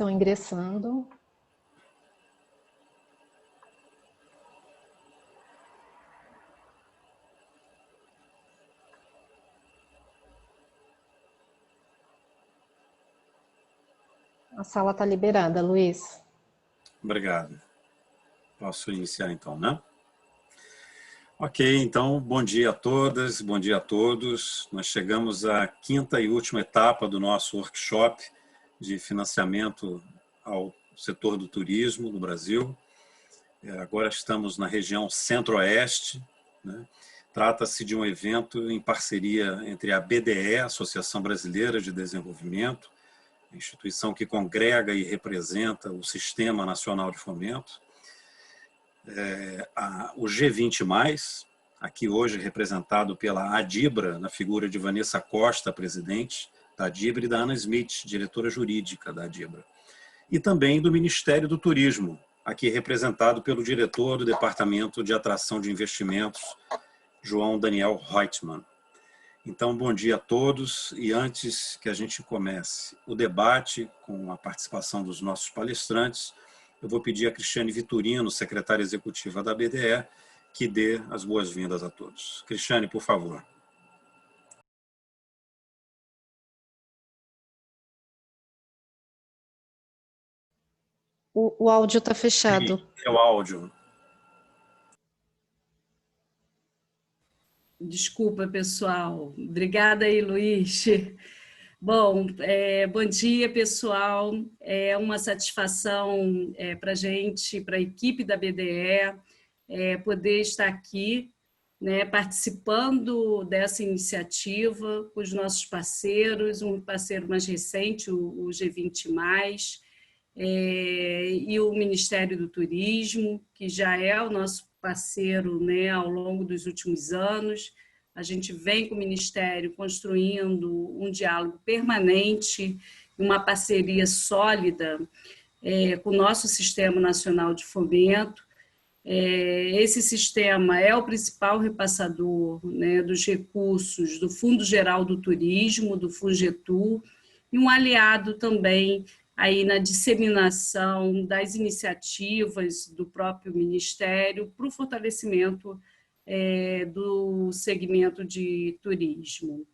Estão ingressando. A sala está liberada, Luiz. Obrigado. Posso iniciar então, né? Ok, então, bom dia a todas, bom dia a todos. Nós chegamos à quinta e última etapa do nosso workshop de financiamento ao setor do turismo no Brasil. Agora estamos na região centro-oeste, né? Trata-se de um evento em parceria entre a BDE, Associação Brasileira de Desenvolvimento, instituição que congrega e representa o Sistema Nacional de Fomento, o G20+, aqui hoje representado pela Adibra, na figura de Vanessa Costa, presidente da Adibra, e da Ana Smith, diretora jurídica da Adibra, e também do Ministério do Turismo, aqui representado pelo diretor do Departamento de Atração de Investimentos, João Daniel Reutemann. Então, bom dia a todos, e antes que a gente comece o debate com a participação dos nossos palestrantes, eu vou pedir a Cristiane Vitorino, secretária executiva da BDE, que dê as boas-vindas a todos. Cristiane, por favor. O áudio está fechado. Sim, é o áudio. Desculpa, pessoal. Obrigada aí, Luiz. Bom, bom dia, pessoal. É uma satisfação para a gente, para a equipe da BDE, poder estar aqui, né, participando dessa iniciativa com os nossos parceiros, um parceiro mais recente, o G20+, e o Ministério do Turismo, que já é o nosso parceiro, né, ao longo dos últimos anos. A gente vem com o Ministério construindo um diálogo permanente, uma parceria sólida com o nosso Sistema Nacional de Fomento. Esse sistema é o principal repassador, né, dos recursos do Fundo Geral do Turismo, do FUNGETU, e um aliado também aí na disseminação das iniciativas do próprio Ministério para o fortalecimento do segmento de turismo.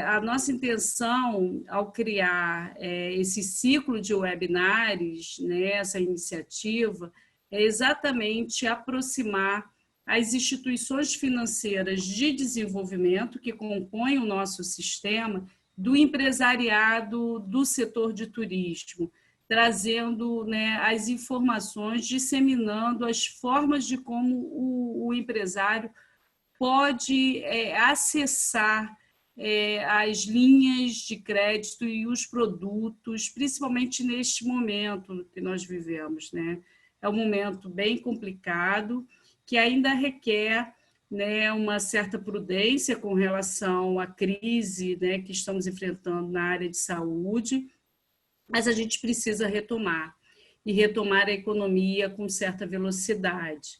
A nossa intenção, ao criar esse ciclo de webinars, né, essa iniciativa, é exatamente aproximar as instituições financeiras de desenvolvimento que compõem o nosso sistema do empresariado do setor de turismo, trazendo, né, as informações, disseminando as formas de como o empresário pode acessar as linhas de crédito e os produtos, principalmente neste momento que nós vivemos, né? É um momento bem complicado, que ainda requer, né, uma certa prudência com relação à crise, né, que estamos enfrentando na área de saúde, mas a gente precisa retomar, e retomar a economia com certa velocidade.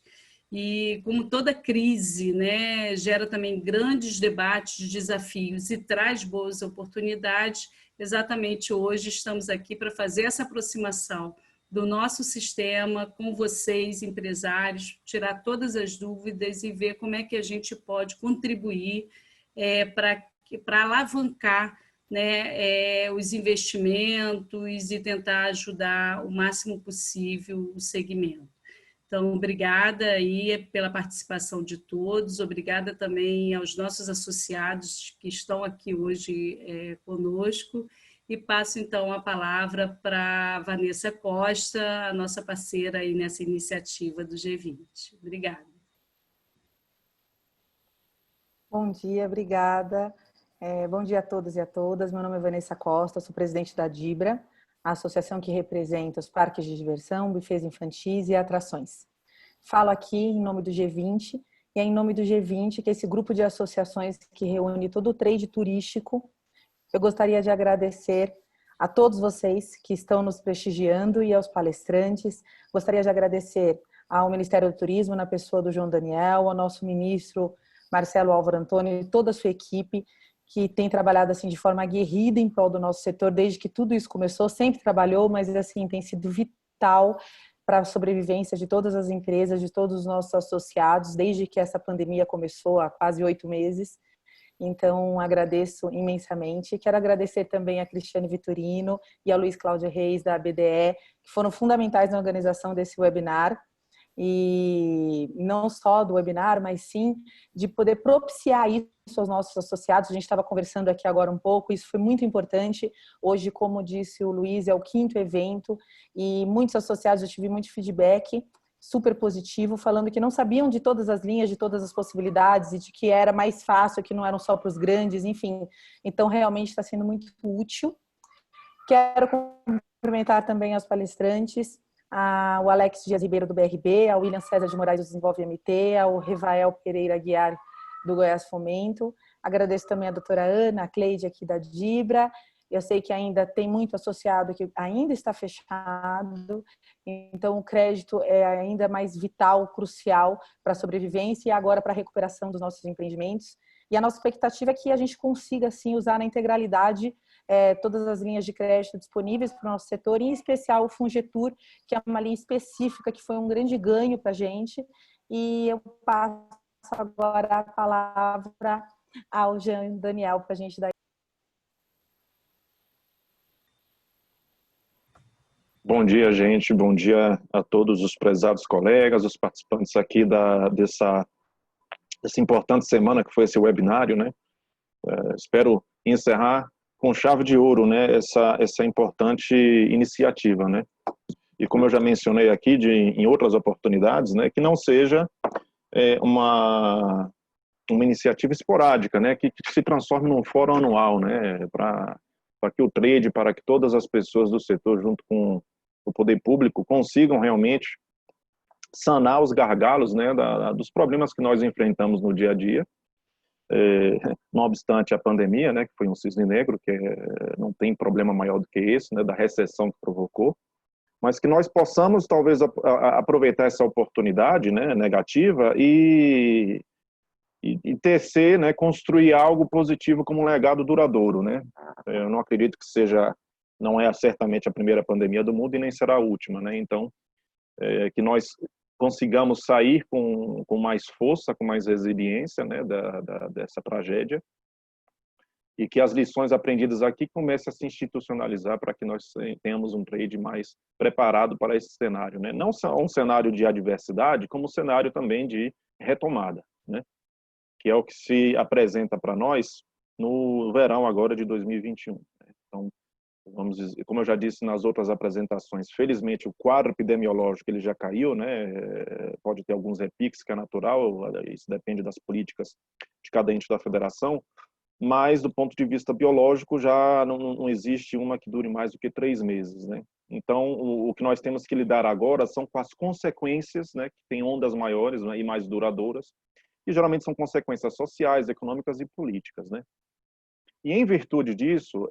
E como toda crise, né, gera também grandes debates, desafios e traz boas oportunidades, exatamente hoje estamos aqui para fazer essa aproximação do nosso sistema com vocês, empresários, tirar todas as dúvidas e ver como é que a gente pode contribuir para alavancar, né, os investimentos e tentar ajudar o máximo possível o segmento. Então, obrigada aí pela participação de todos, obrigada também aos nossos associados que estão aqui hoje conosco, e passo então a palavra para Vanessa Costa, a nossa parceira aí nessa iniciativa do G20. Obrigada. Bom dia, obrigada. Bom dia a todos e a todas. Meu nome é Vanessa Costa, sou presidente da Adibra, a associação que representa os parques de diversão, bufês infantis e atrações. Falo aqui em nome do G20, e é em nome do G20 que esse grupo de associações que reúne todo o trade turístico. Eu gostaria de agradecer a todos vocês que estão nos prestigiando e aos palestrantes. Gostaria de agradecer ao Ministério do Turismo, na pessoa do João Daniel, ao nosso ministro Marcelo Álvaro Antônio e toda a sua equipe, que tem trabalhado assim de forma aguerrida em prol do nosso setor desde que tudo isso começou, sempre trabalhou, mas assim tem sido vital para a sobrevivência de todas as empresas, de todos os nossos associados, desde que essa pandemia começou há quase 8 meses. Então, agradeço imensamente. Quero agradecer também a Cristiane Vitorino e a Luiz Cláudio Reis, da BDE, que foram fundamentais na organização desse webinar. E não só do webinar, mas sim de poder propiciar isso aos nossos associados. A gente estava conversando aqui agora um pouco, isso foi muito importante. Hoje, como disse o Luiz, é o 5º evento e muitos associados, eu tive muito feedback super positivo, falando que não sabiam de todas as linhas, de todas as possibilidades e de que era mais fácil, que não eram só para os grandes, enfim. Então, realmente está sendo muito útil. Quero cumprimentar também os palestrantes, o Alex Dias Ribeiro, do BRB, a William César de Moraes, do Desenvolve MT, ao Revael Pereira Guiar, do Goiás Fomento. Agradeço também a doutora Ana, a Cleide aqui da Dibra. Eu sei que ainda tem muito associado que ainda está fechado, então o crédito é ainda mais vital, crucial para a sobrevivência e agora para a recuperação dos nossos empreendimentos. E a nossa expectativa é que a gente consiga, assim, usar na integralidade todas as linhas de crédito disponíveis para o nosso setor, em especial o Fungetur, que é uma linha específica que foi um grande ganho para a gente. E eu passo agora a palavra ao Jean Daniel para a gente dar. Bom dia, gente. Bom dia a todos os prezados colegas, os participantes aqui dessa importante semana que foi esse webinário, né? Espero encerrar com chave de ouro, né? Essa importante iniciativa, né? E como eu já mencionei aqui em outras oportunidades, né? Que não seja uma iniciativa esporádica, né? Que se transforme num fórum anual, né? Para que o trade, para que todas as pessoas do setor, junto com o poder público, consigam realmente sanar os gargalos, né, dos problemas que nós enfrentamos no dia a dia, não obstante a pandemia, né, que foi um cisne negro, que não tem problema maior do que esse, né, da recessão que provocou, mas que nós possamos talvez aproveitar essa oportunidade, né, negativa e tecer, né, construir algo positivo como um legado duradouro, né. Eu não acredito que não é certamente a primeira pandemia do mundo e nem será a última, né? Então, que nós consigamos sair com mais força, com mais resiliência, né, dessa tragédia, e que as lições aprendidas aqui comecem a se institucionalizar para que nós tenhamos um trade mais preparado para esse cenário, né? Não só um cenário de adversidade, como um cenário também de retomada, né? Que é o que se apresenta para nós no verão agora de 2021. Né? Então, vamos dizer, como eu já disse nas outras apresentações, felizmente o quadro epidemiológico ele já caiu, né? Pode ter alguns repiques, que é natural, isso depende das políticas de cada ente da federação, mas do ponto de vista biológico já não existe uma que dure mais do que 3 meses, né? Então, o que nós temos que lidar agora são com as consequências, né? Que tem ondas maiores, né, e mais duradouras, e geralmente são consequências sociais, econômicas e políticas, né? E em virtude disso,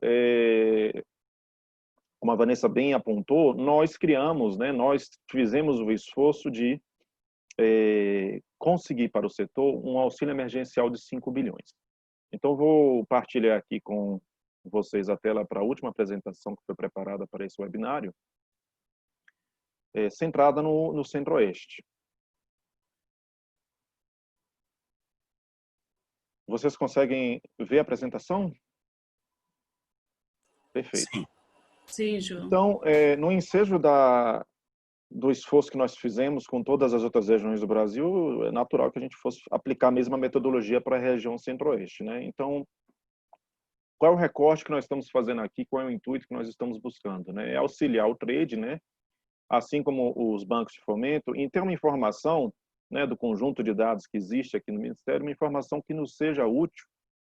como a Vanessa bem apontou, nós criamos, né, nós fizemos o esforço de conseguir para o setor um auxílio emergencial de 5 bilhões. Então, vou partilhar aqui com vocês a tela para a última apresentação que foi preparada para esse webinário, centrada no Centro-Oeste. Vocês conseguem ver a apresentação? Perfeito. Sim. Sim, João. Então, no ensejo do esforço que nós fizemos com todas as outras regiões do Brasil, é natural que a gente fosse aplicar a mesma metodologia para a região Centro-Oeste, né? Então, qual é o recorte que nós estamos fazendo aqui? Qual é o intuito que nós estamos buscando, né? É auxiliar o trade, né? Assim como os bancos de fomento, em ter uma informação, né, do conjunto de dados que existe aqui no Ministério, uma informação que nos seja útil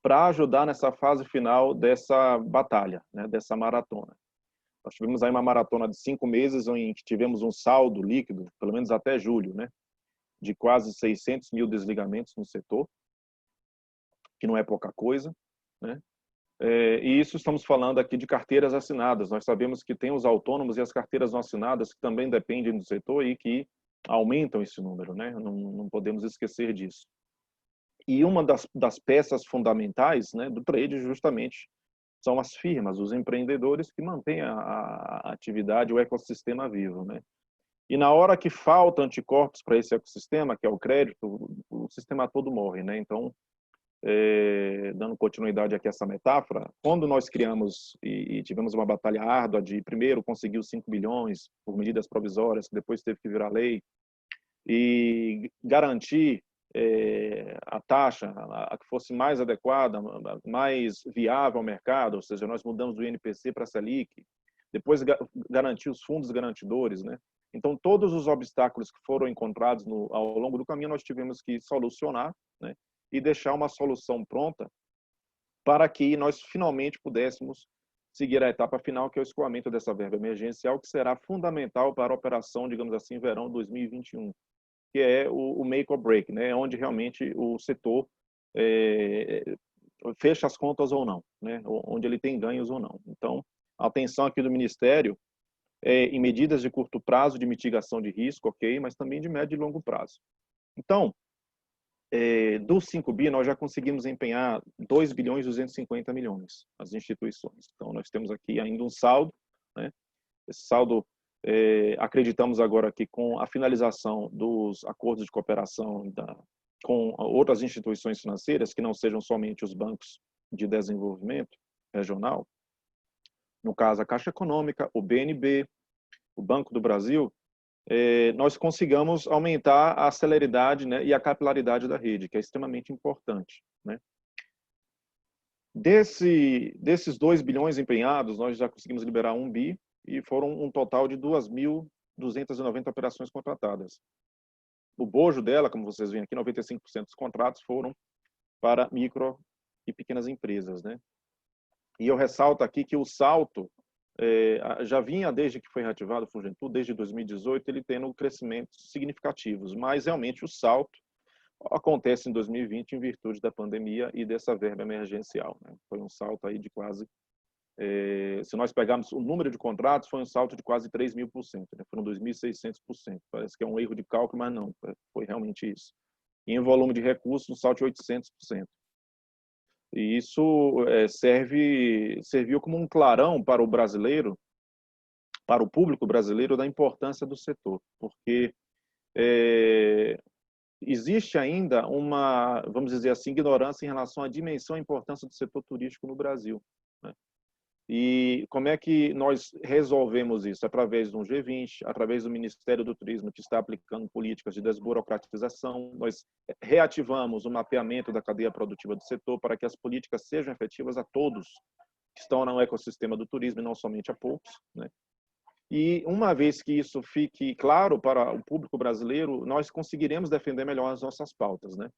para ajudar nessa fase final dessa batalha, né, dessa maratona. Nós tivemos aí uma maratona de 5 meses, em que tivemos um saldo líquido, pelo menos até julho, né, de quase 600 mil desligamentos no setor, que não é pouca coisa, né? E isso estamos falando aqui de carteiras assinadas. Nós sabemos que tem os autônomos e as carteiras não assinadas que também dependem do setor e que aumentam esse número, né? Não podemos esquecer disso. E uma das peças fundamentais, né, do trade justamente são as firmas, os empreendedores que mantêm a atividade, o ecossistema vivo, né? E na hora que falta anticorpos para esse ecossistema, que é o crédito, o sistema todo morre, né? Então, dando continuidade aqui a essa metáfora, quando nós criamos e tivemos uma batalha árdua de, primeiro, conseguir os 5 bilhões por medidas provisórias, que depois teve que virar lei, e garantir a taxa a que fosse mais adequada, mais viável ao mercado, ou seja, nós mudamos do INPC para a Selic, depois garantir os fundos garantidores, né? Então, todos os obstáculos que foram encontrados ao longo do caminho, nós tivemos que solucionar, né? E deixar uma solução pronta para que nós finalmente pudéssemos seguir a etapa final, que é o escoamento dessa verba emergencial, que será fundamental para a operação, digamos assim, verão 2021, que é o make or break, né? Onde realmente o setor fecha as contas ou não, né? Onde ele tem ganhos ou não. Então, a atenção aqui do Ministério em medidas de curto prazo de mitigação de risco, ok, mas também de médio e longo prazo. Então, dos 5 bi, nós já conseguimos empenhar 2 bilhões e 250 milhões as instituições. Então, nós temos aqui ainda um saldo, né? Esse saldo, acreditamos agora que com a finalização dos acordos de cooperação com outras instituições financeiras, que não sejam somente os bancos de desenvolvimento regional, no caso a Caixa Econômica, o BNB, o Banco do Brasil, nós consigamos aumentar a celeridade, né, e a capilaridade da rede, que é extremamente importante, né? Desses 2 bilhões empenhados, nós já conseguimos liberar 1 bi, e foram um total de 2.290 operações contratadas. O bojo dela, como vocês veem aqui, 95% dos contratos foram para micro e pequenas empresas, né? E eu ressalto aqui que o salto já vinha desde que foi reativado o Fungentur, desde 2018, ele tendo crescimentos significativos, mas realmente o salto acontece em 2020 em virtude da pandemia e dessa verba emergencial, né? Foi um salto aí de quase, se nós pegarmos o número de contratos, foi um salto de quase 3.000%, né? Foram 2.600%. Parece que é um erro de cálculo, mas não, foi realmente isso. E em volume de recursos, um salto de 800%. E isso serviu como um clarão para o brasileiro, para o público brasileiro, da importância do setor, porque existe ainda uma, vamos dizer assim, ignorância em relação à dimensão e importância do setor turístico no Brasil, né? E como é que nós resolvemos isso? Através de um G20, através do Ministério do Turismo, que está aplicando políticas de desburocratização. Nós reativamos o mapeamento da cadeia produtiva do setor para que as políticas sejam efetivas a todos que estão no ecossistema do turismo e não somente a poucos, né? E uma vez que isso fique claro para o público brasileiro, nós conseguiremos defender melhor as nossas pautas, né?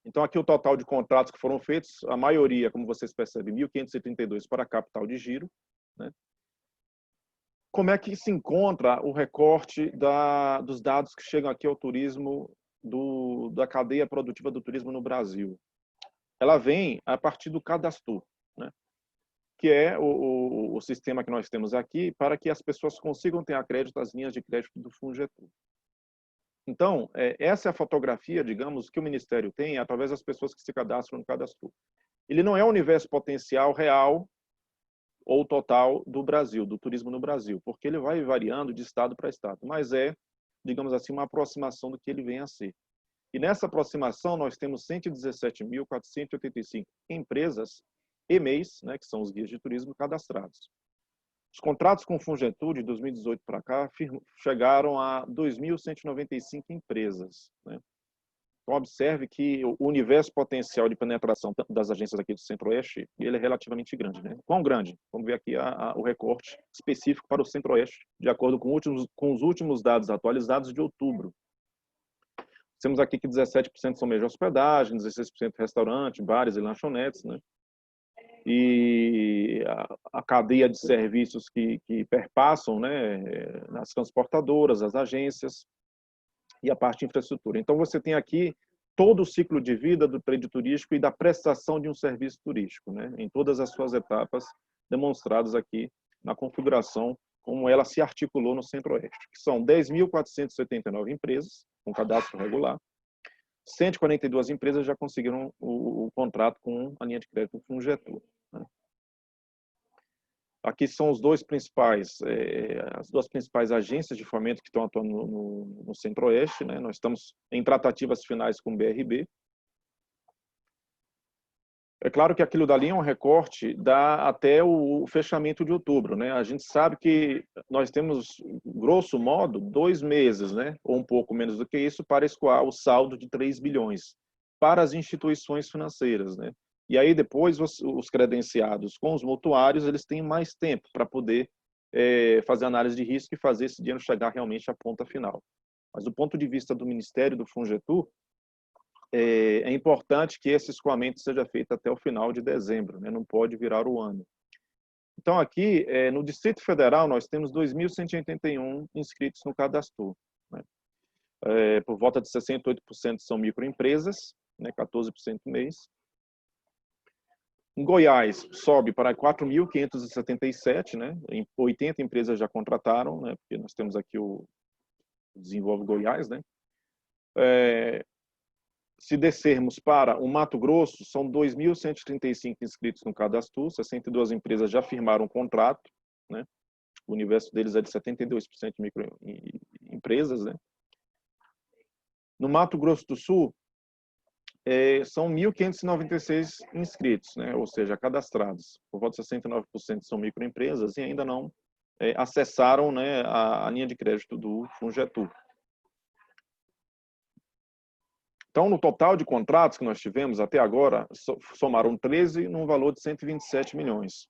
Então, aqui o total de contratos que foram feitos, a maioria, como vocês percebem, 1.532 para capital de giro, né? Como é que se encontra o recorte dos dados que chegam aqui ao turismo, da cadeia produtiva do turismo no Brasil? Ela vem a partir do Cadastro, né? Que é o sistema que nós temos aqui para que as pessoas consigam ter crédito às linhas de crédito do Fungetur. Então, essa é a fotografia, digamos, que o Ministério tem através das pessoas que se cadastram no Cadastro. Ele não é o universo potencial real ou total do Brasil, do turismo no Brasil, porque ele vai variando de estado para estado, mas digamos assim, uma aproximação do que ele vem a ser. E nessa aproximação, nós temos 117.485 empresas e MEIs, né, que são os guias de turismo, cadastrados. Os contratos com o Fungentur de 2018 para cá chegaram a 2.195 empresas, né? Então, observe que o universo potencial de penetração das agências aqui do Centro-Oeste, ele é relativamente grande, né? Quão grande? Vamos ver aqui o recorte específico para o Centro-Oeste, de acordo com os últimos dados atualizados de outubro. Temos aqui que 17% são meios de hospedagem, 16% restaurante, bares e lanchonetes, né? E a cadeia de serviços que perpassam, né, nas transportadoras, as agências e a parte de infraestrutura. Então, você tem aqui todo o ciclo de vida do trade turístico e da prestação de um serviço turístico, né, em todas as suas etapas demonstradas aqui na configuração como ela se articulou no Centro-Oeste, que são 10.479 empresas com cadastro regular, 142 empresas já conseguiram o contrato com a linha de crédito Fungetur, né? Aqui são as duas principais agências de fomento que estão atuando no Centro-Oeste, né? Nós estamos em tratativas finais com o BRB. É claro que aquilo dali é um recorte até o fechamento de outubro, né? A gente sabe que nós temos, grosso modo, 2 meses, né? Ou um pouco menos do que isso, para escoar o saldo de 3 bilhões para as instituições financeiras, né? E aí depois os credenciados com os mutuários, eles têm mais tempo para poder fazer análise de risco e fazer esse dinheiro chegar realmente à ponta final. Mas do ponto de vista do Ministério do Fungetur, é importante que esse escoamento seja feito até o final de dezembro, né? Não pode virar o ano. Então, aqui, no Distrito Federal, nós temos 2.181 inscritos no cadastro, né? Por volta de 68% são microempresas, né? 14% mês. Em Goiás, sobe para 4.577, né? 80 empresas já contrataram, né? Porque nós temos aqui o Desenvolve Goiás, né? Se descermos para o Mato Grosso, são 2.135 inscritos no cadastro, 62 empresas já firmaram um contrato, né? O universo deles é de 72% de microempresas, né? No Mato Grosso do Sul, são 1.596 inscritos, né? Ou seja, cadastrados. Por volta de 69% são microempresas e ainda não acessaram, né, a linha de crédito do Fungetur. Então, no total de contratos que nós tivemos até agora, somaram 13 num valor de 127 milhões.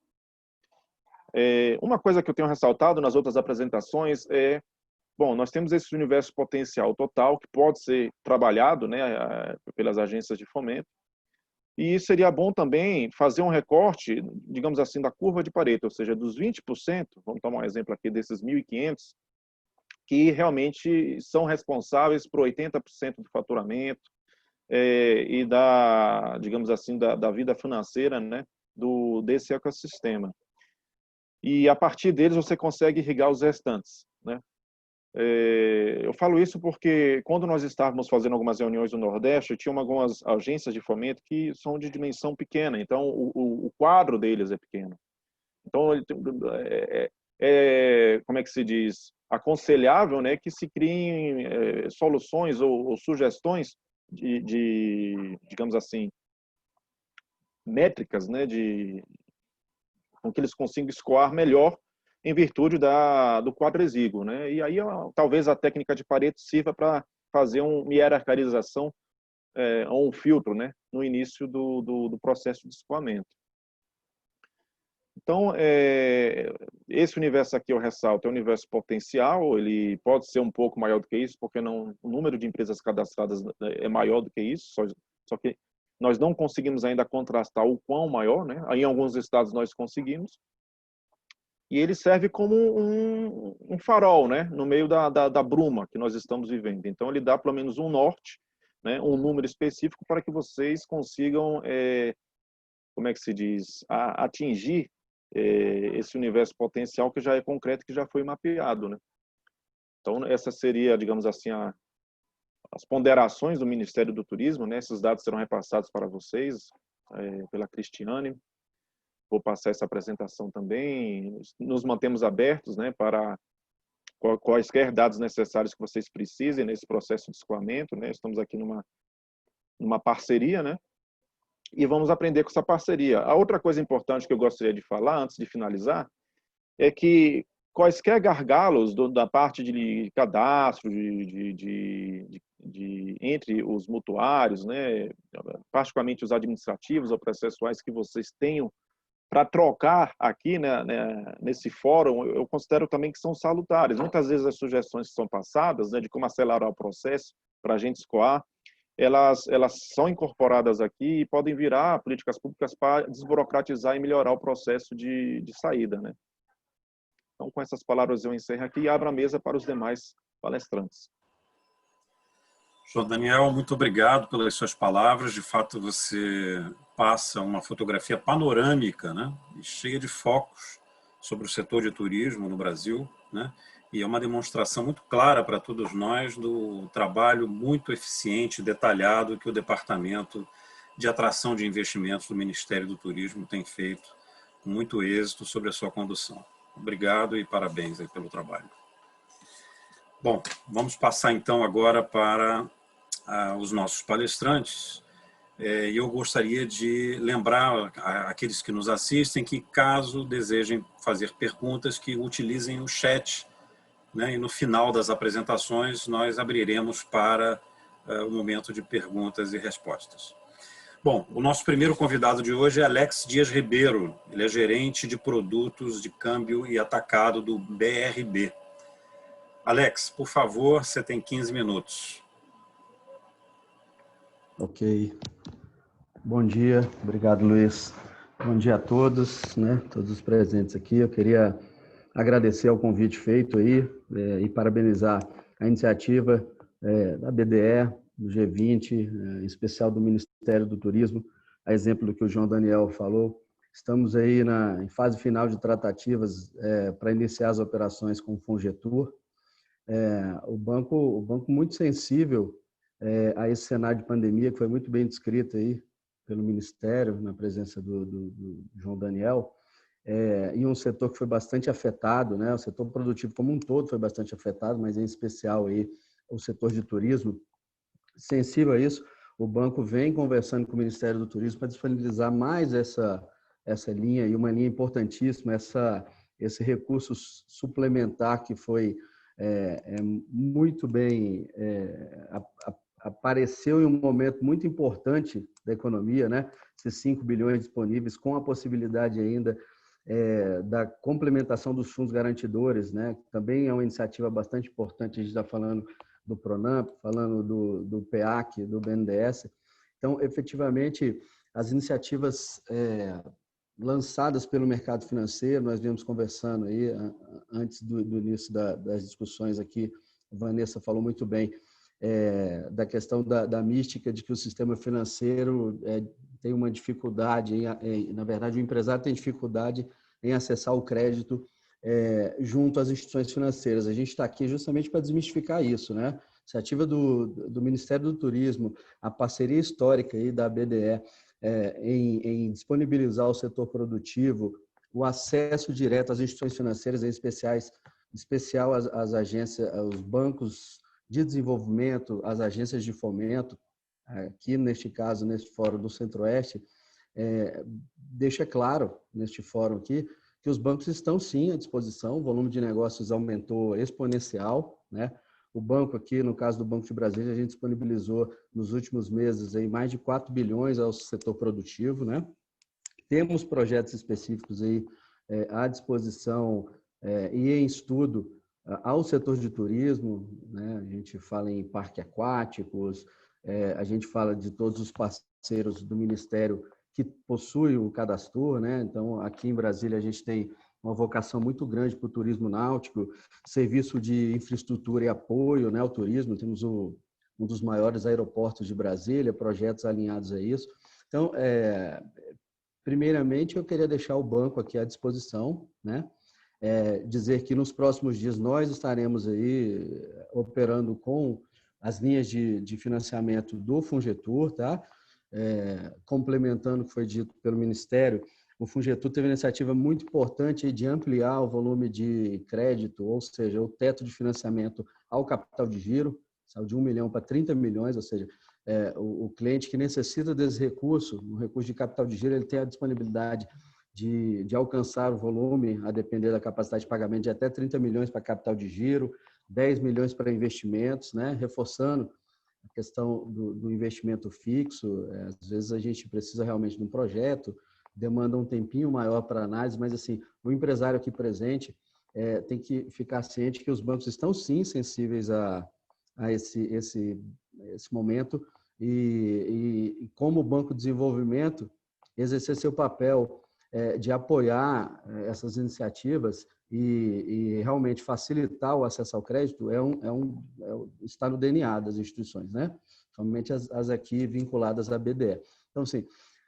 Uma coisa que eu tenho ressaltado nas outras apresentações bom, nós temos esse universo potencial total que pode ser trabalhado, né, pelas agências de fomento. E seria bom também fazer um recorte, digamos assim, da curva de Pareto, ou seja, dos 20%, vamos tomar um exemplo aqui desses 1.500, que realmente são responsáveis por 80% do faturamento, e digamos assim, da vida financeira, né, desse ecossistema. E a partir deles você consegue irrigar os restantes, né? Eu falo isso porque quando nós estávamos fazendo algumas reuniões no Nordeste, tinha algumas agências de fomento que são de dimensão pequena, então o quadro deles é pequeno. Então, como é que se diz? Aconselhável, né, que se criem soluções ou sugestões digamos assim, métricas, né, com que eles consigam escoar melhor em virtude do quadro exíguo, né? E aí talvez a técnica de Pareto sirva para fazer uma hierarquização ou um filtro, né, no início do processo de escoamento. Então, esse universo aqui eu ressalto, é um universo potencial, ele pode ser um pouco maior do que isso, porque o número de empresas cadastradas é maior do que isso, só que nós não conseguimos ainda contrastar o quão maior, né? Aí, em alguns estados nós conseguimos, e ele serve como um farol, né, no meio da bruma que nós estamos vivendo. Então, ele dá pelo menos um norte, né, um número específico para que vocês consigam, como é que se diz, atingir esse universo potencial que já é concreto, que já foi mapeado, né? Então, essa seria, digamos assim, as ponderações do Ministério do Turismo, né? Esses dados serão repassados para vocês pela Cristiane. Vou passar essa apresentação também. Nos mantemos abertos, né, para quaisquer dados necessários que vocês precisem nesse processo de escoamento, né? Estamos aqui numa parceria, né? E vamos aprender com essa parceria. A outra coisa importante que eu gostaria de falar, antes de finalizar, é que quaisquer gargalos da parte de cadastro, entre os mutuários, né, particularmente os administrativos ou processuais que vocês tenham para trocar aqui, né, nesse fórum, eu considero também que são salutares. Muitas vezes as sugestões que são passadas, né, de como acelerar o processo para a gente escoar, elas são incorporadas aqui e podem virar políticas públicas para desburocratizar e melhorar o processo de saída, né? Então, com essas palavras eu encerro aqui e abro a mesa para os demais palestrantes. João Daniel, muito obrigado pelas suas palavras. De fato, você passa uma fotografia panorâmica, né, cheia de focos sobre o setor de turismo no Brasil, né, e é uma demonstração muito clara para todos nós do trabalho muito eficiente e detalhado que o Departamento de Atração de Investimentos do Ministério do Turismo tem feito com muito êxito sobre a sua condução. Obrigado e parabéns aí pelo trabalho. Bom, vamos passar então agora para os nossos palestrantes. E eu gostaria de lembrar àqueles que nos assistem que, caso desejem fazer perguntas, que utilizem o chat, né? E no final das apresentações nós abriremos para o momento de perguntas e respostas. Bom, o nosso primeiro convidado de hoje é Alex Dias Ribeiro. Ele é gerente de produtos de câmbio e atacado do BRB. Alex, por favor, você tem 15 minutos. Ok. Bom dia, obrigado, Luiz. Bom dia a todos, né? Todos os presentes aqui. Eu queria agradecer ao convite feito aí e parabenizar a iniciativa da BDE, do G20, em especial do Ministério do Turismo, a exemplo do que o João Daniel falou. Estamos aí em fase final de tratativas para iniciar as operações com o Fungetur. O banco muito sensível a esse cenário de pandemia, que foi muito bem descrito aí pelo Ministério, na presença do João Daniel, e um setor que foi bastante afetado, né? O setor produtivo como um todo foi bastante afetado, mas em especial aí o setor de turismo. Sensível a isso, o banco vem conversando com o Ministério do Turismo para disponibilizar mais essa linha, e uma linha importantíssima, esse recurso suplementar que foi muito bem, apareceu em um momento muito importante da economia, né? Esses 5 bilhões disponíveis, com a possibilidade ainda da complementação dos fundos garantidores, né? Também é uma iniciativa bastante importante. A gente está falando do Pronamp, falando do PEAC, do BNDES. Então, efetivamente, as iniciativas lançadas pelo mercado financeiro, nós viemos conversando aí antes do início das discussões aqui, a Vanessa falou muito bem da questão da mística de que o sistema financeiro tem uma dificuldade, na verdade o empresário tem dificuldade em acessar o crédito junto às instituições financeiras. A gente está aqui justamente para desmistificar isso, né? A iniciativa do Ministério do Turismo, a parceria histórica aí da BDE em disponibilizar ao setor produtivo o acesso direto às instituições financeiras, em especial às agências, aos bancos de desenvolvimento, às agências de fomento, aqui neste caso, neste fórum do Centro-Oeste, deixa claro, neste fórum aqui, que os bancos estão sim à disposição, o volume de negócios aumentou exponencial, né? O banco aqui, no caso do Banco de Brasília, a gente disponibilizou nos últimos meses aí mais de 4 bilhões ao setor produtivo, né? Temos projetos específicos aí à disposição e em estudo ao setor de turismo, né? A gente fala em parques aquáticos, a gente fala de todos os parceiros do Ministério que possuem o Cadastur, né? Então, aqui em Brasília, a gente tem uma vocação muito grande para o turismo náutico, serviço de infraestrutura e apoio, né, ao turismo. Temos um dos maiores aeroportos de Brasília, projetos alinhados a isso. Então, primeiramente, eu queria deixar o banco aqui à disposição, né? Dizer que nos próximos dias nós estaremos aí operando com as linhas de financiamento do Fungetur, tá? Complementando o que foi dito pelo Ministério, o Fungetur teve uma iniciativa muito importante de ampliar o volume de crédito, ou seja, o teto de financiamento ao capital de giro, saiu de 1 milhão para 30 milhões, ou seja, o cliente que necessita desse recurso, um recurso de capital de giro, ele tem a disponibilidade de alcançar o volume, a depender da capacidade de pagamento, de até 30 milhões para capital de giro, 10 milhões para investimentos, né? Reforçando a questão do investimento fixo. Às vezes a gente precisa realmente de um projeto, demanda um tempinho maior para análise, mas assim, o empresário aqui presente tem que ficar ciente que os bancos estão sim sensíveis a esse momento e como banco de desenvolvimento, exercer seu papel de apoiar essas iniciativas e realmente facilitar o acesso ao crédito está no DNA das instituições, né? Somente as aqui vinculadas à BDE. Então, assim,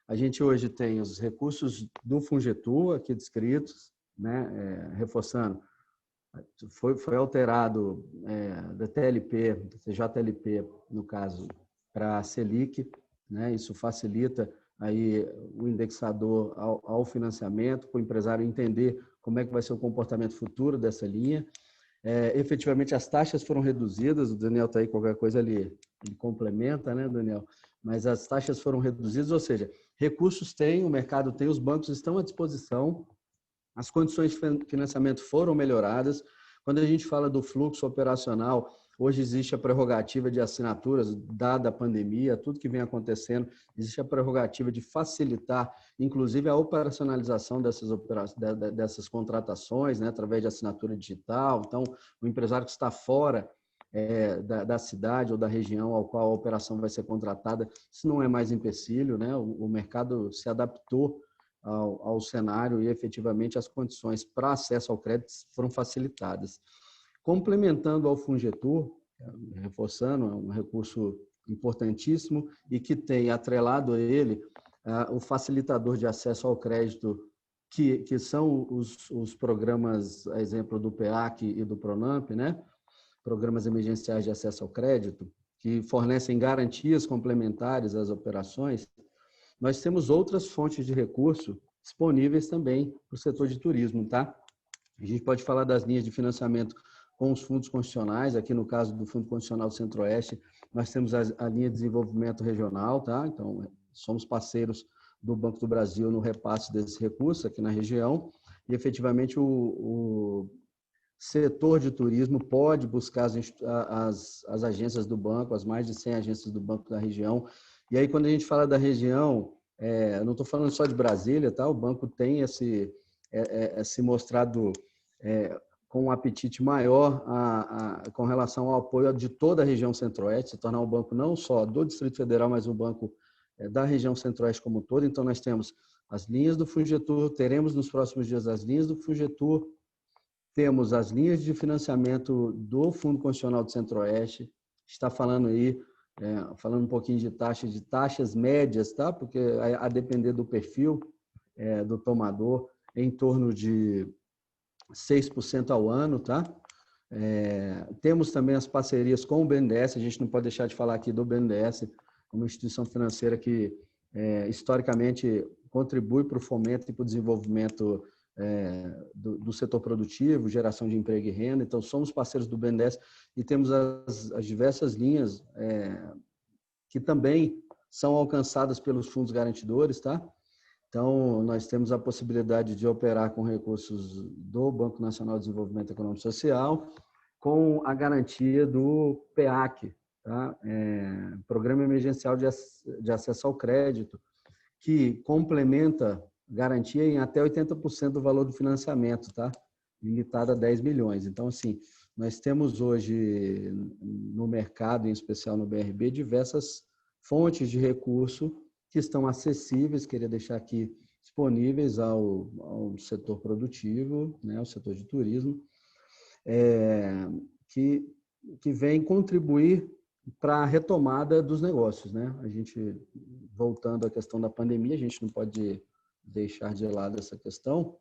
a gente hoje tem os recursos do Fungetur aqui descritos, né? Reforçando foi alterado da TLP, CJLP, no caso, para a Selic, né? Isso facilita aí o indexador ao financiamento, para o empresário entender como é que vai ser o comportamento futuro dessa linha. Efetivamente, as taxas foram reduzidas, o Daniel está aí, qualquer coisa ele complementa, né, Daniel? Mas as taxas foram reduzidas, ou seja, recursos tem, o mercado tem, os bancos estão à disposição, as condições de financiamento foram melhoradas. Quando a gente fala do fluxo operacional, hoje existe a prerrogativa de assinaturas, dada a pandemia, tudo que vem acontecendo, existe a prerrogativa de facilitar, inclusive, a operacionalização dessas contratações, né, através de assinatura digital. Então, o empresário que está fora da cidade ou da região ao qual a operação vai ser contratada, isso não é mais empecilho, né? O mercado se adaptou ao cenário e, efetivamente, as condições para acesso ao crédito foram facilitadas. Complementando ao Fungetur, reforçando, é um recurso importantíssimo e que tem atrelado a ele o facilitador de acesso ao crédito, que são os programas, a exemplo do PEAC e do PRONAMP, né? Programas emergenciais de acesso ao crédito, que fornecem garantias complementares às operações. Nós temos outras fontes de recurso disponíveis também para o setor de turismo, tá? A gente pode falar das linhas de financiamento com os fundos constitucionais. Aqui no caso do Fundo Constitucional do Centro-Oeste, nós temos a linha de desenvolvimento regional, tá? Então, somos parceiros do Banco do Brasil no repasse desses recursos aqui na região e, efetivamente, o setor de turismo pode buscar as agências do banco, as mais de 100 agências do banco da região. E aí, quando a gente fala da região, não estou falando só de Brasília, tá? O banco tem se mostrado com um apetite maior com relação ao apoio de toda a região Centro-Oeste, se tornar um banco não só do Distrito Federal, mas um banco da região Centro-Oeste como um todo. Então, nós temos as linhas do Fungetur, teremos nos próximos dias as linhas do Fungetur, temos as linhas de financiamento do Fundo Constitucional do Centro-Oeste, está falando aí, falando um pouquinho de taxas médias, tá? Porque a depender do perfil do tomador, em torno de 6% ao ano, tá? Temos também as parcerias com o BNDES, a gente não pode deixar de falar aqui do BNDES, uma instituição financeira que historicamente contribui para o fomento e para o desenvolvimento do setor produtivo, geração de emprego e renda. Então, somos parceiros do BNDES e temos as diversas linhas que também são alcançadas pelos fundos garantidores, tá? Então, nós temos a possibilidade de operar com recursos do Banco Nacional de Desenvolvimento Econômico e Social, com a garantia do PEAC, tá? Programa Emergencial de Acesso ao Crédito, que complementa garantia em até 80% do valor do financiamento, tá? Limitado a 10 milhões. Então, assim, nós temos hoje no mercado, em especial no BRB, diversas fontes de recurso que estão acessíveis, queria deixar aqui disponíveis ao setor produtivo, né, ao setor de turismo, que vem contribuir para a retomada dos negócios, né? A gente, voltando à questão da pandemia, a gente não pode deixar de lado essa questão.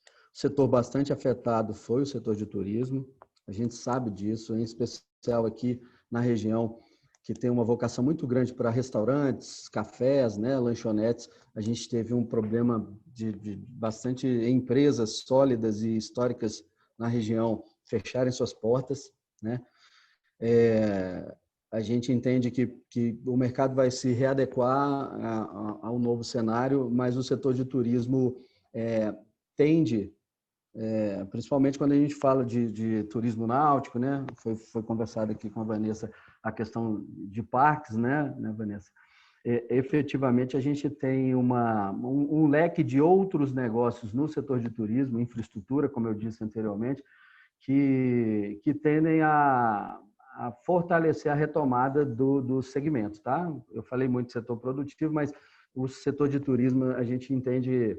O setor bastante afetado foi o setor de turismo, a gente sabe disso, em especial aqui na região, que tem uma vocação muito grande para restaurantes, cafés, né, lanchonetes. A gente teve um problema de bastante empresas sólidas e históricas na região fecharem suas portas, né? A gente entende que o mercado vai se readequar ao novo cenário, mas o setor de turismo tende, principalmente quando a gente fala de turismo náutico, né? Foi conversado aqui com a Vanessa a questão de parques, né, Vanessa? Efetivamente, a gente tem um leque de outros negócios no setor de turismo, infraestrutura, como eu disse anteriormente, que tendem a fortalecer a retomada do segmento, tá? Eu falei muito do setor produtivo, mas o setor de turismo, a gente entende,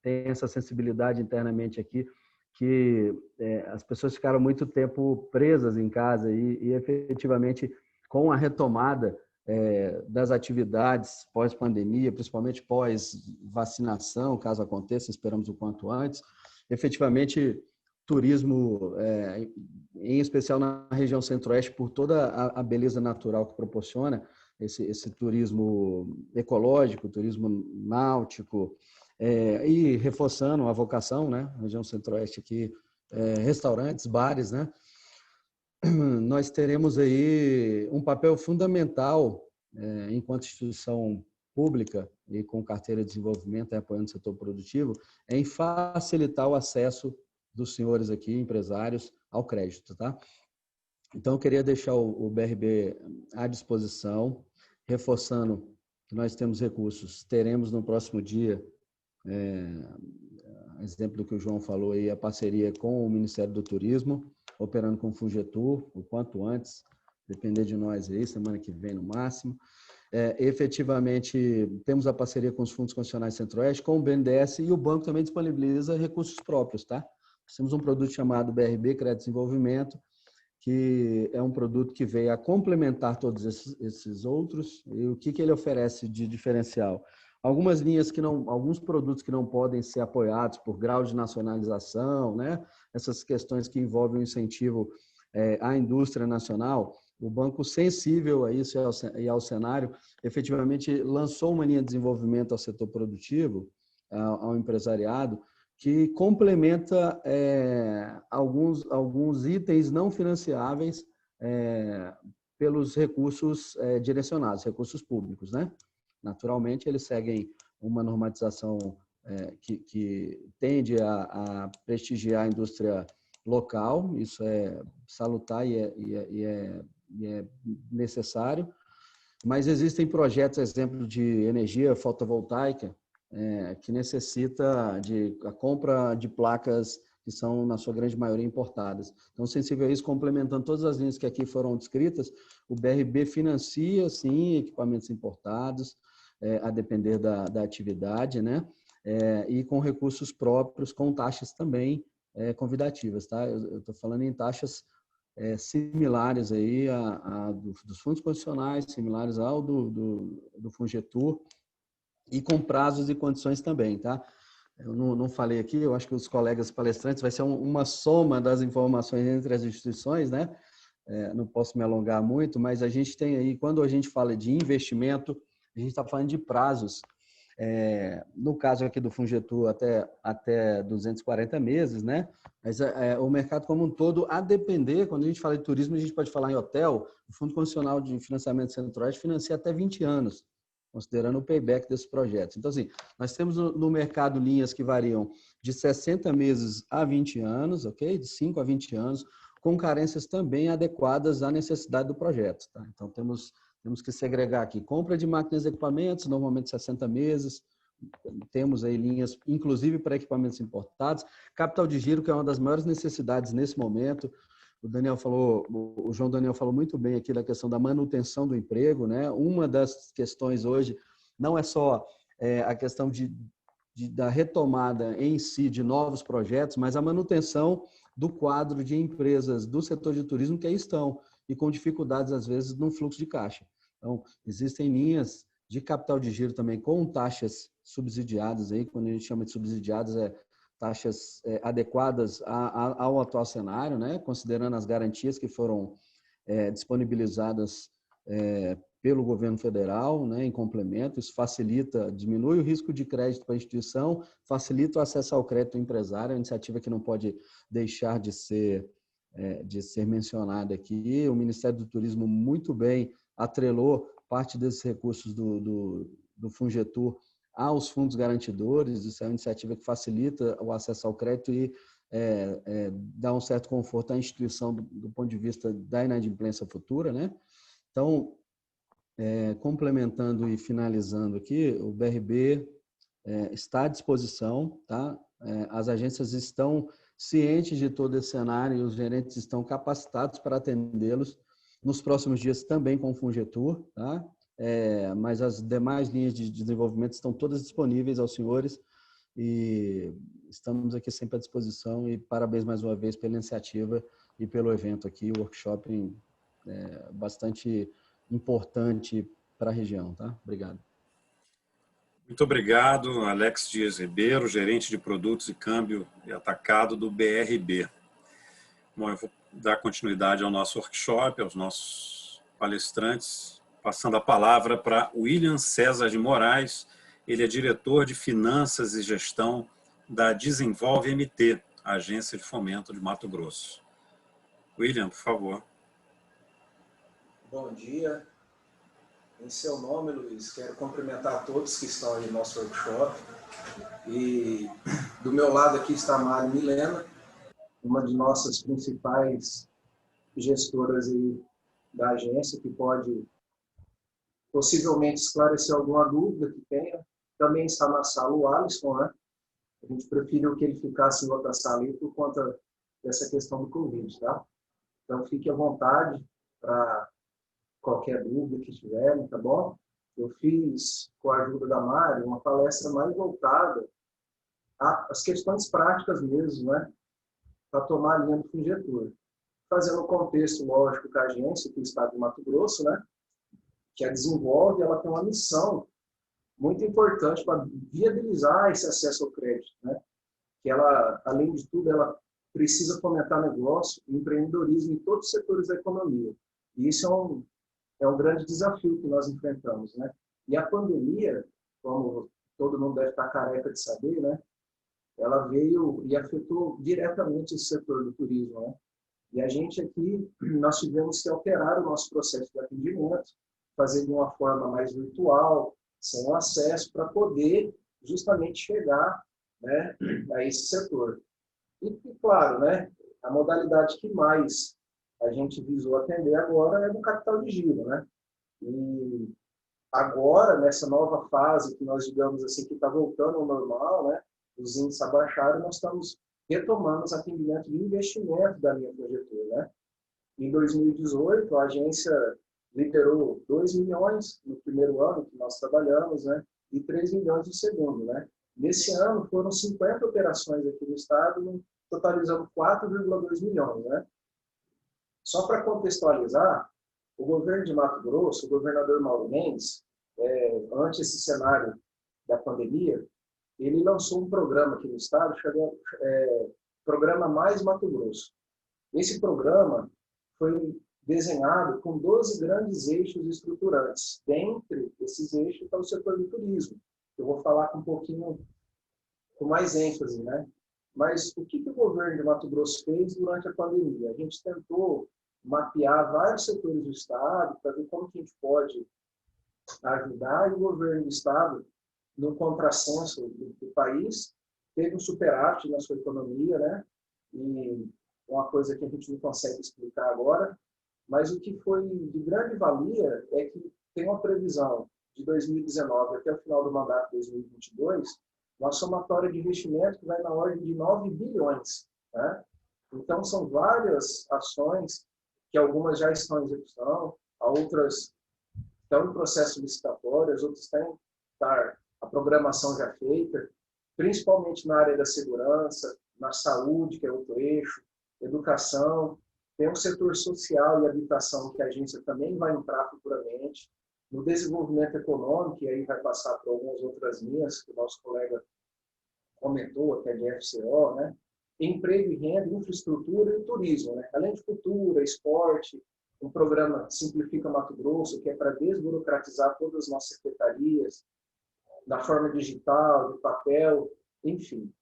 tem essa sensibilidade internamente aqui, que as pessoas ficaram muito tempo presas em casa e efetivamente, com a retomada das atividades pós-pandemia, principalmente pós-vacinação, caso aconteça, esperamos o quanto antes, efetivamente turismo, em especial na região centro-oeste, por toda a beleza natural que proporciona, esse turismo ecológico, turismo náutico, e reforçando a vocação, né? A região centro-oeste aqui, restaurantes, bares, né? Nós teremos aí um papel fundamental enquanto instituição pública e com carteira de desenvolvimento, apoiando o setor produtivo, em facilitar o acesso dos senhores aqui, empresários, ao crédito, tá? Então, eu queria deixar o BRB à disposição, reforçando que nós temos recursos. Teremos no próximo dia, exemplo do que o João falou aí, a parceria com o Ministério do Turismo, operando com o Fungetur, o quanto antes, depender de nós aí, semana que vem no máximo. Efetivamente, temos a parceria com os fundos constitucionais Centro-Oeste, com o BNDES, e o banco também disponibiliza recursos próprios, tá? Nós temos um produto chamado BRB Crédito e Desenvolvimento, que é um produto que veio a complementar todos esses outros. E o que ele oferece de diferencial? Algumas linhas alguns produtos que não podem ser apoiados por grau de nacionalização, né? Essas questões que envolvem o incentivo à indústria nacional. O banco, sensível a isso e ao cenário, efetivamente lançou uma linha de desenvolvimento ao setor produtivo, ao empresariado, que complementa alguns itens não financiáveis pelos recursos direcionados, recursos públicos, né? Naturalmente, eles seguem uma normatização que tende a prestigiar a indústria local, isso é salutar e é necessário, mas existem projetos, exemplo de energia fotovoltaica, que necessita a compra de placas que são, na sua grande maioria, importadas. Então, sensível a isso, complementando todas as linhas que aqui foram descritas, o BRB financia, sim, equipamentos importados, a depender da atividade, né? E com recursos próprios, com taxas também convidativas, tá? Eu estou falando em taxas similares aí dos fundos constitucionais, similares ao do Fungetur, e com prazos e condições também, tá? Eu não falei aqui, eu acho que os colegas palestrantes vai ser uma soma das informações entre as instituições, né? Não posso me alongar muito, mas a gente tem aí, quando a gente fala de investimento, a gente está falando de prazos. No caso aqui do Fungetur, até 240 meses, né? Mas o mercado como um todo, a depender, quando a gente fala de turismo, a gente pode falar em hotel, o Fundo Constitucional de Financiamento Centro-Oeste financia até 20 anos, considerando o payback desses projetos. Então, assim, nós temos no mercado linhas que variam de 60 meses a 20 anos, ok? De 5 a 20 anos, com carências também adequadas à necessidade do projeto, tá? Então, temos que segregar aqui compra de máquinas e equipamentos, normalmente 60 meses, temos aí linhas, inclusive para equipamentos importados, capital de giro, que é uma das maiores necessidades nesse momento. O João Daniel falou muito bem aqui da questão da manutenção do emprego, né? Uma das questões hoje não é só a questão da retomada em si de novos projetos, mas a manutenção do quadro de empresas do setor de turismo que aí estão e com dificuldades, às vezes, no fluxo de caixa. Então, existem linhas de capital de giro também com taxas subsidiadas, aí, quando a gente chama de subsidiadas, taxas adequadas ao atual cenário, né? Considerando as garantias que foram disponibilizadas pelo governo federal, né? Em complemento, isso facilita, diminui o risco de crédito para a instituição, facilita o acesso ao crédito empresário, é uma iniciativa que não pode deixar de ser mencionada aqui. O Ministério do Turismo muito bem atrelou parte desses recursos do Fungetur aos fundos garantidores. Isso é uma iniciativa que facilita o acesso ao crédito e dá um certo conforto à instituição do ponto de vista da inadimplência futura, né? Então, complementando e finalizando aqui, o BRB está à disposição, tá? As agências estão cientes de todo esse cenário e os gerentes estão capacitados para atendê-los nos próximos dias também com o Fungetur, tá? Mas as demais linhas de desenvolvimento estão todas disponíveis aos senhores e estamos aqui sempre à disposição e parabéns mais uma vez pela iniciativa e pelo evento aqui, o workshop bastante importante para a região, tá? Obrigado. Muito obrigado, Alex Dias Ribeiro, gerente de produtos e câmbio e atacado do BRB. Bom, eu vou dar continuidade ao nosso workshop, aos nossos palestrantes, passando a palavra para William César de Moraes. Ele é diretor de Finanças e Gestão da Desenvolve MT, a Agência de Fomento de Mato Grosso. William, por favor. Bom dia. Em seu nome, Luiz, quero cumprimentar todos que estão aí no nosso workshop. E do meu lado aqui está a Mari Milena, uma de nossas principais gestoras aí da agência, que pode possivelmente esclarecer alguma dúvida que tenha. Também está na sala o Alisson, né? A gente preferiu que ele ficasse em outra sala aí por conta dessa questão do Covid, tá? Então, fique à vontade para qualquer dúvida que tiverem, tá bom? Eu fiz, com a ajuda da Mari, uma palestra mais voltada às questões práticas mesmo, né? Para tomar a linha do Fungetur. Fazendo o contexto, lógico, que a agência, que o Estado de Mato Grosso, né? Que a Desenvolve, ela tem uma missão muito importante para viabilizar esse acesso ao crédito, né? Que ela, além de tudo, ela precisa fomentar negócio e empreendedorismo em todos os setores da economia. E isso é um grande desafio que nós enfrentamos, né? E a pandemia, como todo mundo deve estar careca de saber, né? Ela veio e afetou diretamente esse setor do turismo, né? E a gente aqui, nós tivemos que alterar o nosso processo de atendimento, fazer de uma forma mais virtual, sem acesso, para poder justamente chegar, né, a esse setor. E, claro, né, a modalidade que mais a gente visou atender agora é do capital de giro, né? E agora, nessa nova fase que nós, digamos assim, que está voltando ao normal, né, os índices abaixaram, nós estamos retomando os atendimentos de investimento da linha Fungetur, né? Em 2018, a agência liberou 2 milhões no primeiro ano que nós trabalhamos, né? E 3 milhões no segundo, né? Nesse ano, foram 50 operações aqui no estado, totalizando 4,2 milhões, né? Só para contextualizar, o governo de Mato Grosso, o governador Mauro Mendes, ante esse cenário da pandemia, ele lançou um programa aqui no estado, chamado Programa Mais Mato Grosso. Esse programa foi desenhado com 12 grandes eixos estruturantes. Dentre esses eixos está o setor do turismo. Eu vou falar com um pouquinho, com mais ênfase, né? Mas o que o governo de Mato Grosso fez durante a pandemia? A gente tentou mapear vários setores do estado para ver como que a gente pode ajudar, e o governo do estado, no contrassenso do país, teve um superávit na sua economia, né? E uma coisa que a gente não consegue explicar agora, mas o que foi de grande valia é que tem uma previsão de 2019 até o final do mandato de 2022, uma somatória de investimento que vai na ordem de 9 bilhões. Né? Então, são várias ações que algumas já estão em execução, outras estão em processo licitatório, as outras têm a programação já feita, principalmente na área da segurança, na saúde, que é outro eixo, educação, tem um setor social e habitação que a agência também vai entrar futuramente, no desenvolvimento econômico, e aí vai passar por algumas outras linhas que o nosso colega comentou, até de FCO, né? Emprego e renda, infraestrutura e turismo, né? Além de cultura, esporte, um programa Simplifica Mato Grosso, que é para desburocratizar todas as nossas secretarias, da forma digital, de papel, enfim.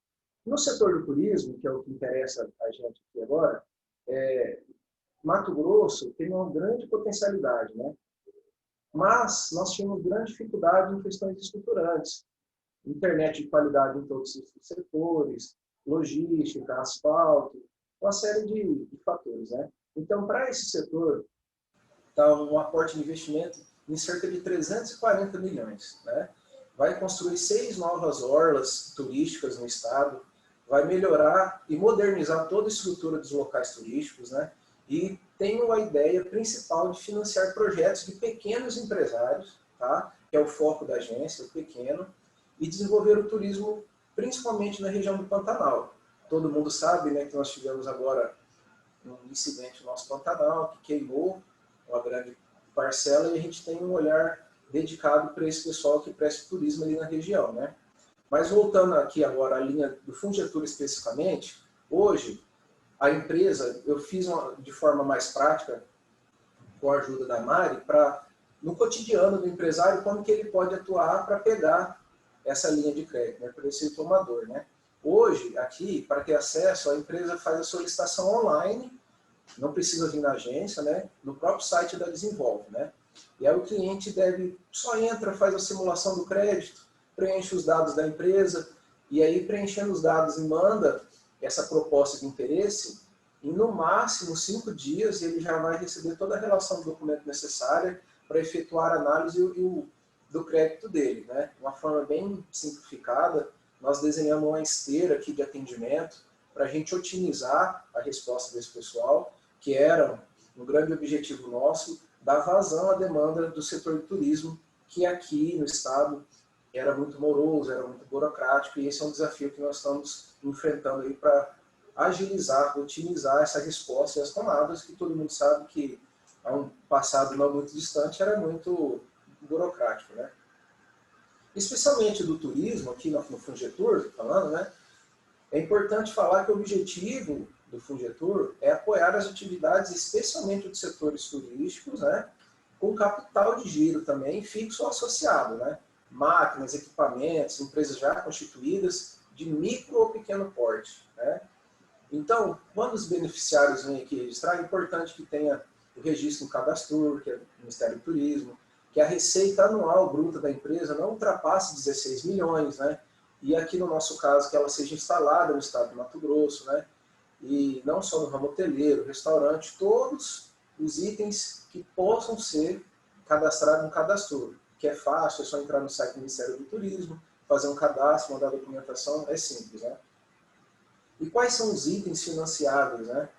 No setor do turismo, que é o que interessa a gente aqui agora, Mato Grosso tem uma grande potencialidade, né? Mas nós tínhamos grande dificuldade em questões estruturantes. Internet de qualidade em todos os setores, logística, asfalto, uma série de fatores, né? Então, para esse setor, está um aporte de investimento em cerca de 340 milhões, né? Vai construir 6 novas orlas turísticas no estado, vai melhorar e modernizar toda a estrutura dos locais turísticos, né? E tem a ideia principal de financiar projetos de pequenos empresários, tá? Que é o foco da agência, o pequeno, e desenvolver o turismo principalmente na região do Pantanal. Todo mundo sabe, né, que nós tivemos agora um incidente no nosso Pantanal, que queimou uma grande parcela, e a gente tem um olhar dedicado para esse pessoal que presta turismo ali na região, né? Mas voltando aqui agora à linha do Fungetur especificamente, hoje a empresa, eu fiz de forma mais prática, com a ajuda da Mari, para, no cotidiano do empresário, como que ele pode atuar para pegar essa linha de crédito, né, para esse tomador, né? Hoje, aqui, para ter acesso, a empresa faz a solicitação online, não precisa vir na agência, né, no próprio site da Desenvolve, né? E aí o cliente só entra, faz a simulação do crédito, preenche os dados da empresa, e aí preenchendo os dados e manda essa proposta de interesse, e no máximo 5 dias ele já vai receber toda a relação do documento necessária para efetuar a análise do crédito dele, né? De uma forma bem simplificada, nós desenhamos uma esteira aqui de atendimento para a gente otimizar a resposta desse pessoal, que era um grande objetivo nosso, dar vazão à demanda do setor de turismo, que aqui no estado era muito moroso, era muito burocrático, e esse é um desafio que nós estamos enfrentando aí para agilizar, otimizar essa resposta e as tomadas, que todo mundo sabe que há um passado não muito distante era muito burocrático, né? Especialmente do turismo, aqui no Fungetur, falando, né? É importante falar que o objetivo do Fungetur é apoiar as atividades, especialmente dos setores turísticos, né? Com capital de giro também, fixo ou associado, né? Máquinas, equipamentos, empresas já constituídas, de micro ou pequeno porte, né? Então, quando os beneficiários vêm aqui registrar, é importante que tenha o registro no Cadastro, que é o Ministério do Turismo, que a receita anual bruta da empresa não ultrapasse 16 milhões, né? E aqui no nosso caso, que ela seja instalada no estado do Mato Grosso, né? E não só no ramo hoteleiro, restaurante, todos os itens que possam ser cadastrados no Cadastro, que é fácil, é só entrar no site do Ministério do Turismo, fazer um cadastro, mandar a documentação, é simples, né? E quais são os itens financiáveis, né?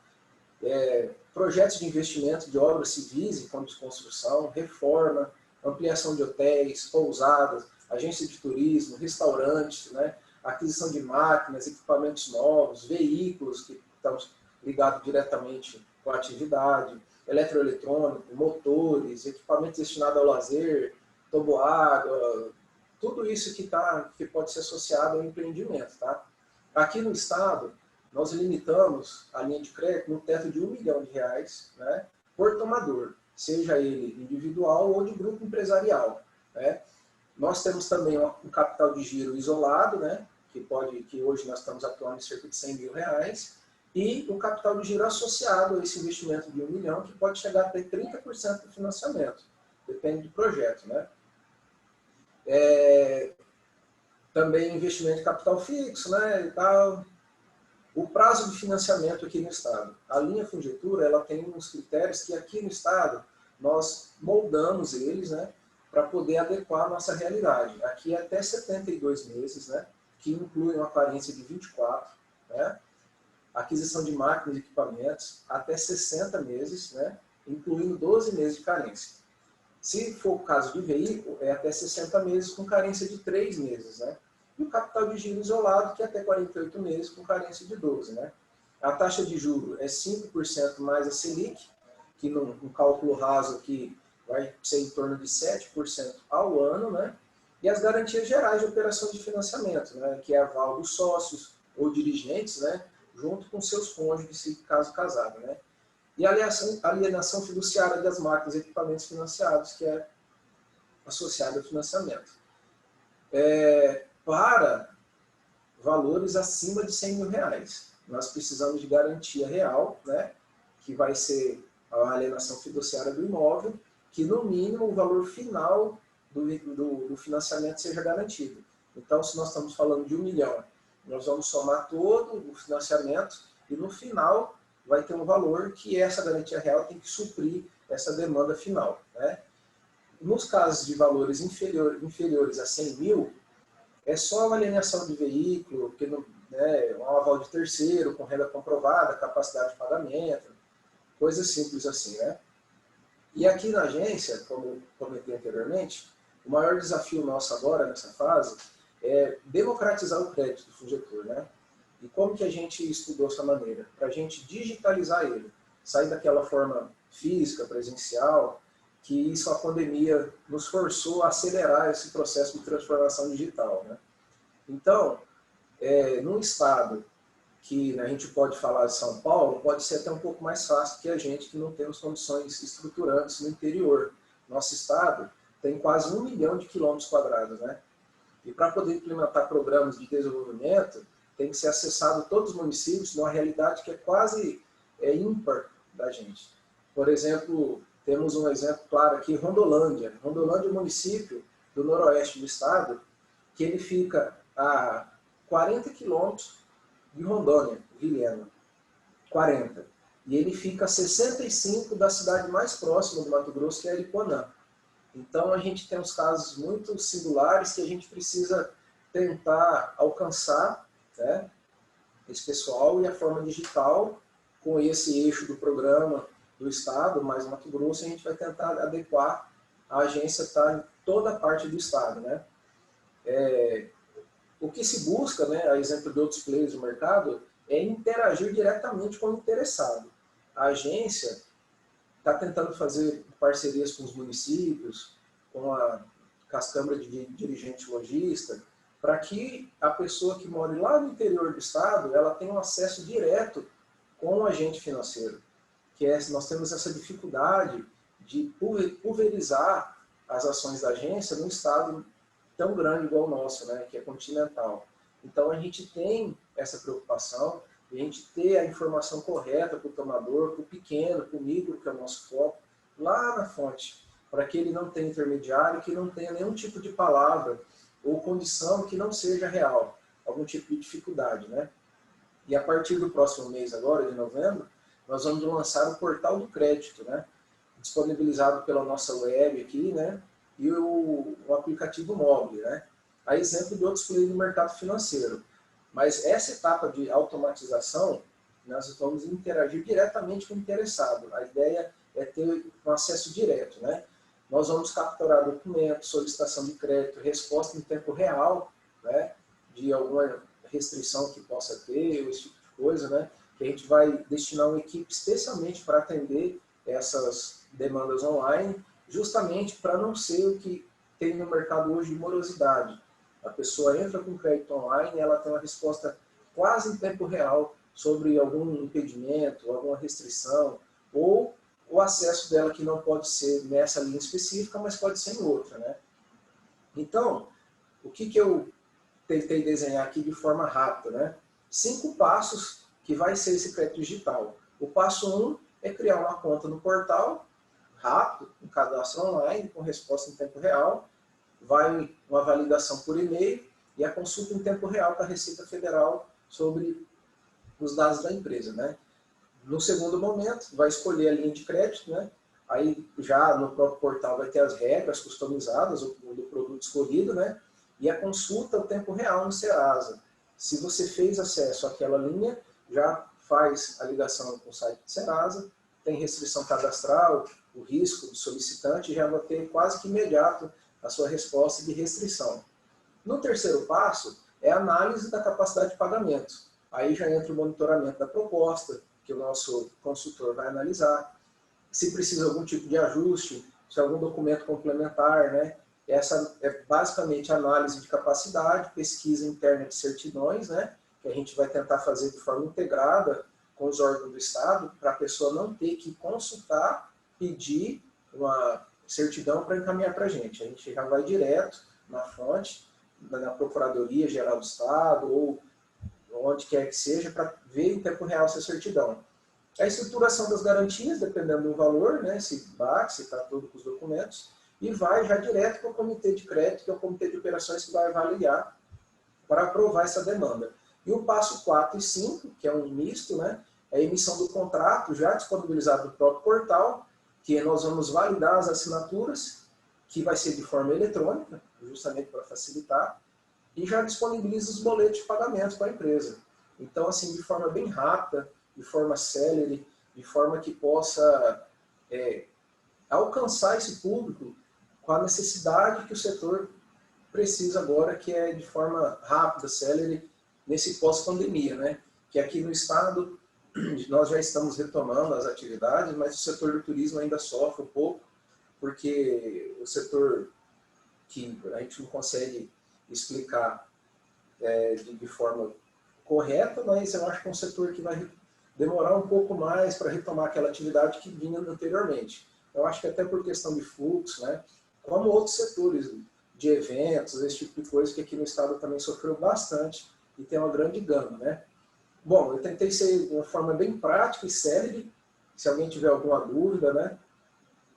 Projetos de investimento de obras civis e de construção, reforma, ampliação de hotéis, pousadas, agência de turismo, restaurantes, né? Aquisição de máquinas, equipamentos novos, veículos que estão ligados diretamente com a atividade, eletroeletrônico, motores, equipamentos destinados ao lazer, toboágua, tudo isso que pode ser associado ao empreendimento, tá? Aqui no estado, nós limitamos a linha de crédito no teto de R$1 milhão, né, por tomador, seja ele individual ou de grupo empresarial, né? Nós temos também um capital de giro isolado, né, que hoje nós estamos atuando em cerca de R$100 mil, e o capital de giro associado a esse investimento de R$1 milhão, que pode chegar até 30% do financiamento, depende do projeto, né? Também investimento de capital fixo, né, e tal. O prazo de financiamento aqui no estado. A linha Fungetur, ela tem uns critérios que aqui no estado nós moldamos eles, né, para poder adequar a nossa realidade. Aqui é até 72 meses, né, que inclui uma carência de 24, né, aquisição de máquinas e equipamentos até 60 meses, né, incluindo 12 meses de carência. Se for o caso de veículo, é até 60 meses com carência de 3 meses, né? E o capital de giro isolado, que é até 48 meses com carência de 12, né? A taxa de juro é 5% mais a Selic, que num cálculo raso aqui vai ser em torno de 7% ao ano, né? E as garantias gerais de operação de financiamento, né? Que é aval dos sócios ou dirigentes, né? Junto com seus cônjuges, se caso casado, né? E a alienação fiduciária das máquinas e equipamentos financiados, que é associada ao financiamento. Para valores acima de R$100 mil, nós precisamos de garantia real, né, que vai ser a alienação fiduciária do imóvel, que no mínimo o valor final do financiamento seja garantido. Então, se nós estamos falando de R$1 milhão, nós vamos somar todo o financiamento e no final vai ter um valor que essa garantia real tem que suprir essa demanda final, né? Nos casos de valores inferiores a R$100 mil, é só uma alienação de veículo, que não, né, um aval de terceiro, com renda comprovada, capacidade de pagamento, coisas simples assim, né? E aqui na agência, como comentei anteriormente, o maior desafio nosso agora, nessa fase, é democratizar o crédito do Fungetur, né? E como que a gente estudou essa maneira? Para a gente digitalizar ele, sair daquela forma física, presencial, que isso a pandemia nos forçou a acelerar esse processo de transformação digital, né? Então, num estado que, né, a gente pode falar de São Paulo, pode ser até um pouco mais fácil que a gente que não temos condições estruturantes no interior. Nosso estado tem quase 1 milhão de quilômetros quadrados, né? E para poder implementar programas de desenvolvimento, tem que ser acessado todos os municípios numa realidade que é quase ímpar da gente. Por exemplo, temos um exemplo claro aqui, Rondolândia. Rondolândia é um município do noroeste do estado, que ele fica a 40 quilômetros de Rondônia, Vilhena, 40. E ele fica a 65 da cidade mais próxima do Mato Grosso, que é Aripuanã. Então, a gente tem uns casos muito singulares que a gente precisa tentar alcançar, né, esse pessoal, e a forma digital, com esse eixo do programa do Estado, mais Mato Grosso, a gente vai tentar adequar a agência estar em toda a parte do Estado, né? O que se busca, né, a exemplo de outros players do mercado, é interagir diretamente com o interessado. A agência está tentando fazer parcerias com os municípios, com as câmaras de dirigente lojista, para que a pessoa que mora lá no interior do estado, ela tenha um acesso direto com o agente financeiro. Nós temos essa dificuldade de pulverizar as ações da agência num estado tão grande igual o nosso, né, que é continental. Então a gente tem essa preocupação de a gente ter a informação correta para o tomador, para o pequeno, para o micro, que é o nosso foco, lá na fonte, para que ele não tenha intermediário, que não tenha nenhum tipo de palavra ou condição que não seja real, algum tipo de dificuldade, né? E a partir do próximo mês agora, de novembro, nós vamos lançar o portal do crédito, né? Disponibilizado pela nossa web aqui, né? E o aplicativo móvel, né? A exemplo de outros players do mercado financeiro. Mas essa etapa de automatização, nós vamos interagir diretamente com o interessado. A ideia é ter um acesso direto, né? Nós vamos capturar documentos, solicitação de crédito, resposta em tempo real, né? De alguma restrição que possa ter, ou esse tipo de coisa, né? Que a gente vai destinar uma equipe especialmente para atender essas demandas online, justamente para não ser o que tem no mercado hoje de morosidade. A pessoa entra com crédito online e ela tem uma resposta quase em tempo real sobre algum impedimento, alguma restrição, ou o acesso dela que não pode ser nessa linha específica, mas pode ser em outra, né? Então, o que eu tentei desenhar aqui de forma rápida, né? 5 passos que vai ser esse crédito digital. O passo 1 é criar uma conta no portal, rápido, um cadastro online, com resposta em tempo real, vai uma validação por e-mail e a consulta em tempo real com a Receita Federal sobre os dados da empresa, né? No segundo momento, vai escolher a linha de crédito, né? Aí já no próprio portal vai ter as regras customizadas do produto escolhido, né? E a consulta ao tempo real no Serasa. Se você fez acesso àquela linha, já faz a ligação com o site do Serasa, tem restrição cadastral, o risco do solicitante já vai ter quase que imediato a sua resposta de restrição. No terceiro passo, é a análise da capacidade de pagamento. Aí já entra o monitoramento da proposta, que o nosso consultor vai analisar. Se precisa de algum tipo de ajuste, se algum documento complementar, né? Essa é basicamente a análise de capacidade, pesquisa interna de certidões, né? Que a gente vai tentar fazer de forma integrada com os órgãos do Estado, para a pessoa não ter que consultar, pedir uma certidão para encaminhar para a gente. A gente já vai direto na fonte, na Procuradoria Geral do Estado, ou onde quer que seja, para ver em tempo real essa certidão. A estruturação das garantias, dependendo do valor, né, se bate, se está tudo com os documentos, e vai já direto para o Comitê de Crédito, que é o Comitê de Operações que vai avaliar para aprovar essa demanda. E o passo 4 e 5, que é um misto, né, é a emissão do contrato já disponibilizado no próprio portal, que nós vamos validar as assinaturas, que vai ser de forma eletrônica, justamente para facilitar, e já disponibiliza os boletos de pagamento para a empresa. Então, assim, de forma bem rápida, de forma célere, de forma que possa alcançar esse público com a necessidade que o setor precisa agora, que é de forma rápida, célere, nesse pós-pandemia, né? Que aqui no estado nós já estamos retomando as atividades, mas o setor do turismo ainda sofre um pouco, porque o setor que a gente não consegue explicar de forma correta, mas eu acho que é um setor que vai demorar um pouco mais para retomar aquela atividade que vinha anteriormente. Eu acho que até por questão de fluxo, né? Como outros setores de eventos, esse tipo de coisa, que aqui no estado também sofreu bastante e tem uma grande gama, né? Bom, eu tentei ser de uma forma bem prática e célere. Se alguém tiver alguma dúvida, né?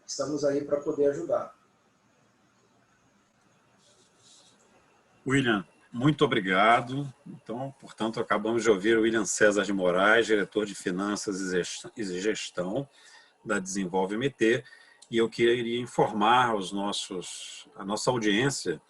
Estamos aí para poder ajudar. William, muito obrigado. Então, portanto, acabamos de ouvir o William César de Moraes, diretor de Finanças e Gestão da Desenvolve MT, e eu queria informar a nossa audiência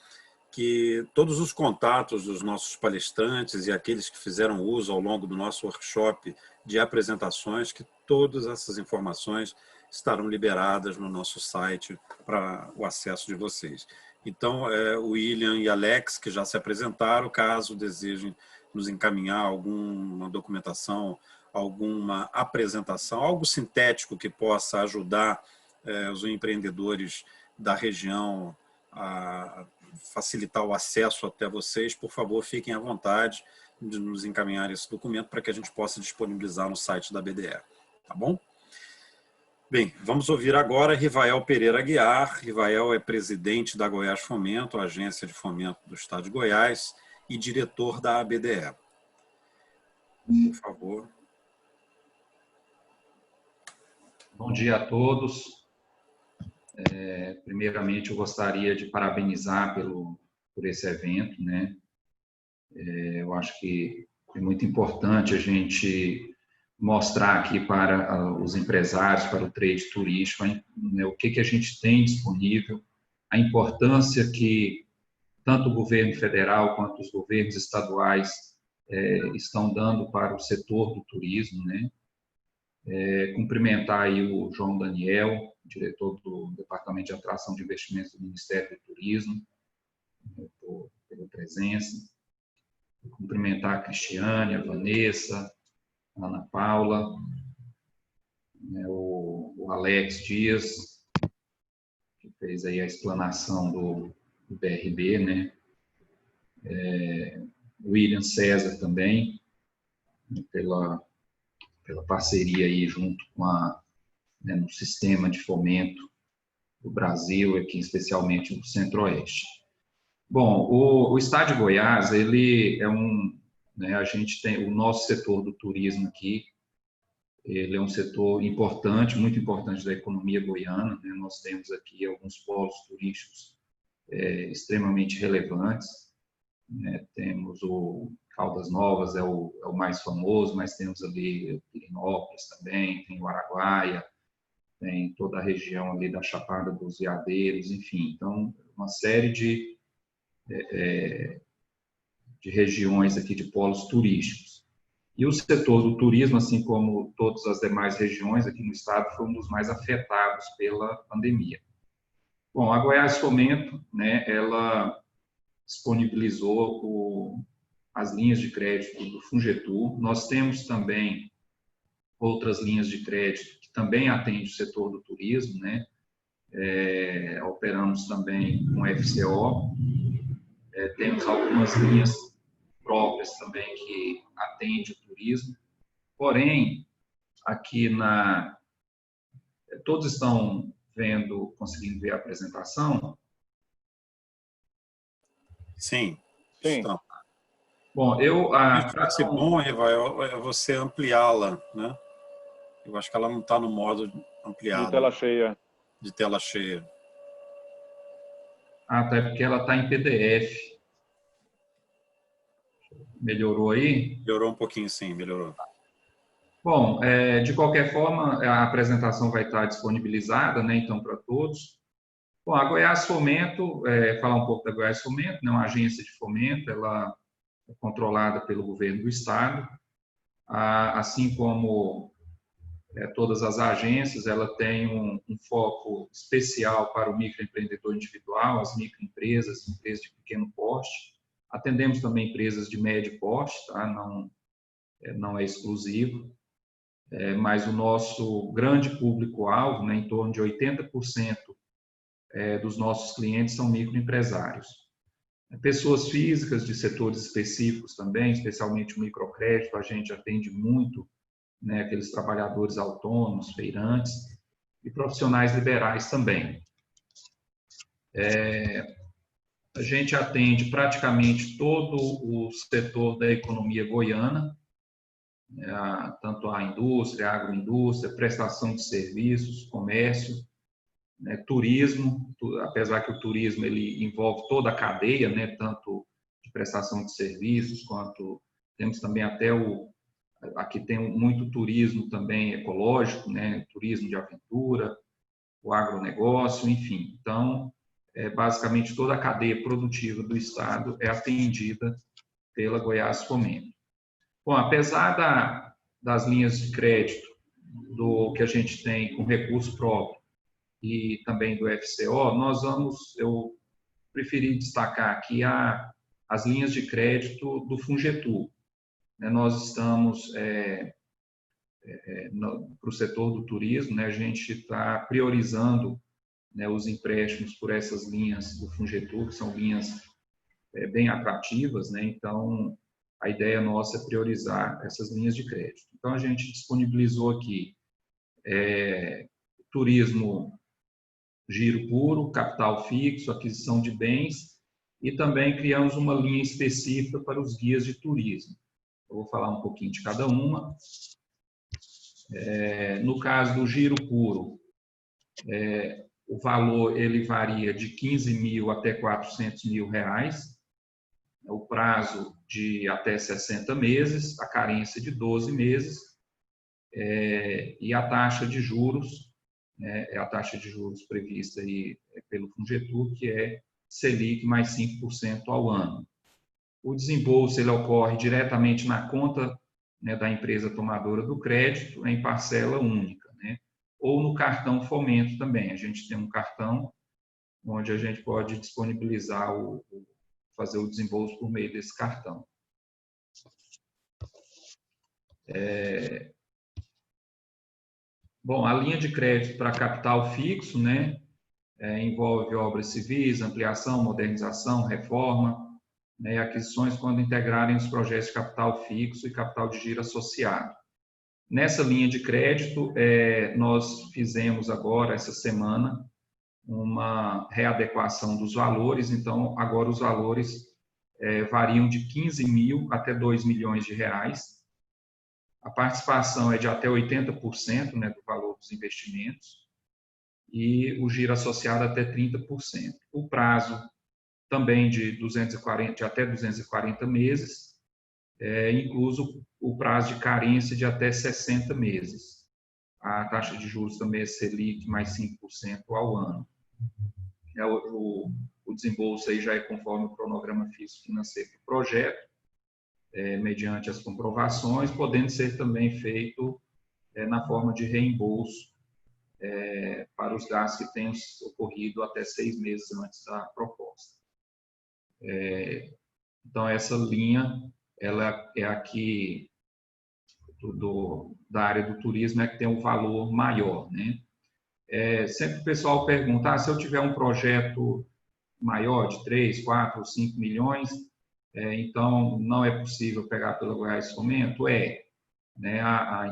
que todos os contatos dos nossos palestrantes e aqueles que fizeram uso ao longo do nosso workshop de apresentações, que todas essas informações estarão liberadas no nosso site para o acesso de vocês. Então, o William e Alex, que já se apresentaram, caso desejem nos encaminhar alguma documentação, alguma apresentação, algo sintético que possa ajudar os empreendedores da região a facilitar o acesso até vocês, por favor, fiquem à vontade de nos encaminhar esse documento para que a gente possa disponibilizar no site da BDE. Tá bom? Bem, vamos ouvir agora Rivael Pereira Aguiar. Rivael é presidente da Goiás Fomento, a agência de fomento do Estado de Goiás, e diretor da ABDE. Por favor. Bom dia a todos. Primeiramente, eu gostaria de parabenizar por esse evento, né? Eu acho que é muito importante a gente mostrar aqui para os empresários, para o trade turístico, né, o que a gente tem disponível, a importância que tanto o governo federal quanto os governos estaduais estão dando para o setor do turismo, né? Cumprimentar aí o João Daniel, diretor do Departamento de Atração de Investimentos do Ministério do Turismo, pela presença. Cumprimentar a Cristiane, a Vanessa, a Ana Paula, o Alex Dias, que fez aí a explanação do BRB, né? O William César também, pela parceria aí junto com no sistema de fomento do Brasil, aqui especialmente no Centro-Oeste. Bom, o Estado de Goiás, ele é a gente tem o nosso setor do turismo aqui, ele é um setor importante, muito importante da economia goiana, né? Nós temos aqui alguns polos turísticos extremamente relevantes, né? Temos o Caldas Novas, é o mais famoso, mas temos ali Pirinópolis também, tem o Araguaia, tem toda a região ali da Chapada dos Veadeiros, enfim. Então, uma série de regiões aqui de polos turísticos. E o setor do turismo, assim como todas as demais regiões aqui no estado, foi um dos mais afetados pela pandemia. Bom, a Goiás Fomento, né, ela disponibilizou as linhas de crédito do Fungetur. Nós temos também outras linhas de crédito que também atendem o setor do turismo, né? Operamos também com FCO, temos algumas linhas próprias também que atendem o turismo. Porém, aqui todos estão conseguindo ver a apresentação? Sim. Sim. Então, bom, bom, Rivael, é você ampliá-la, né? Eu acho que ela não está no modo ampliado. De tela cheia. De tela cheia. Tá, é porque ela está em PDF. Melhorou aí? Melhorou um pouquinho, sim, melhorou. Bom, de qualquer forma, a apresentação vai estar disponibilizada, né, então, para todos. Bom, a Goiás Fomento, falar um pouco da Goiás Fomento, né, uma agência de fomento, ela é controlada pelo governo do estado, assim como todas as agências, ela tem um foco especial para o microempreendedor individual, as microempresas, empresas de pequeno porte. Atendemos também empresas de médio porte, tá? Não é exclusivo, mas o nosso grande público-alvo, né, em torno de 80% dos nossos clientes são microempresários. Pessoas físicas de setores específicos também, especialmente o microcrédito, a gente atende muito, né, aqueles trabalhadores autônomos, feirantes e profissionais liberais também. A gente atende praticamente todo o setor da economia goiana, tanto a indústria, a agroindústria, prestação de serviços, comércio, né, turismo, apesar que o turismo ele envolve toda a cadeia, né, tanto de prestação de serviços, quanto temos também até aqui tem muito turismo também ecológico, né, turismo de aventura, o agronegócio, enfim. Então, basicamente toda a cadeia produtiva do Estado é atendida pela Goiás Fomento. Bom, apesar das linhas de crédito do que a gente tem com recurso próprio e também do FCO, eu preferi destacar aqui as linhas de crédito do Fungetur. Nós estamos para o setor do turismo, né, a gente está priorizando, né, os empréstimos por essas linhas do Fungetur, que são linhas bem atrativas, né, então a ideia nossa é priorizar essas linhas de crédito. Então a gente disponibilizou aqui turismo giro puro, capital fixo, aquisição de bens, e também criamos uma linha específica para os guias de turismo. Eu vou falar um pouquinho de cada uma. No caso do giro puro, o valor ele varia de 15 mil até 400 mil reais, o prazo de até 60 meses, a carência de 12 meses, e a taxa de juros, é a taxa de juros prevista aí pelo Fungetur, que é Selic mais 5% ao ano. O desembolso ele ocorre diretamente na conta, né, da empresa tomadora do crédito, em parcela única, né? Ou no cartão Fomento também. A gente tem um cartão onde a gente pode disponibilizar, fazer o desembolso por meio desse cartão. Bom, a linha de crédito para capital fixo, né, envolve obras civis, ampliação, modernização, reforma, né, e aquisições quando integrarem os projetos de capital fixo e capital de giro associado. Nessa linha de crédito, nós fizemos agora, essa semana, uma readequação dos valores, então agora os valores variam de 15 mil até 2 milhões de reais. A participação é de até 80%, né, do valor dos investimentos e o giro associado até 30%. O prazo também de até 240 meses, incluso o prazo de carência de até 60 meses. A taxa de juros também é Selic mais 5% ao ano. O desembolso aí já é conforme o cronograma físico financeiro do projeto, mediante as comprovações, podendo ser também feito na forma de reembolso para os gastos que tenham ocorrido até 6 meses antes da proposta. Então, essa linha, ela é aqui da área do turismo, que tem um valor maior, né? Sempre o pessoal pergunta, se eu tiver um projeto maior de 3, 4 ou 5 milhões, então não é possível pegar pela Goiás Fomento? Né?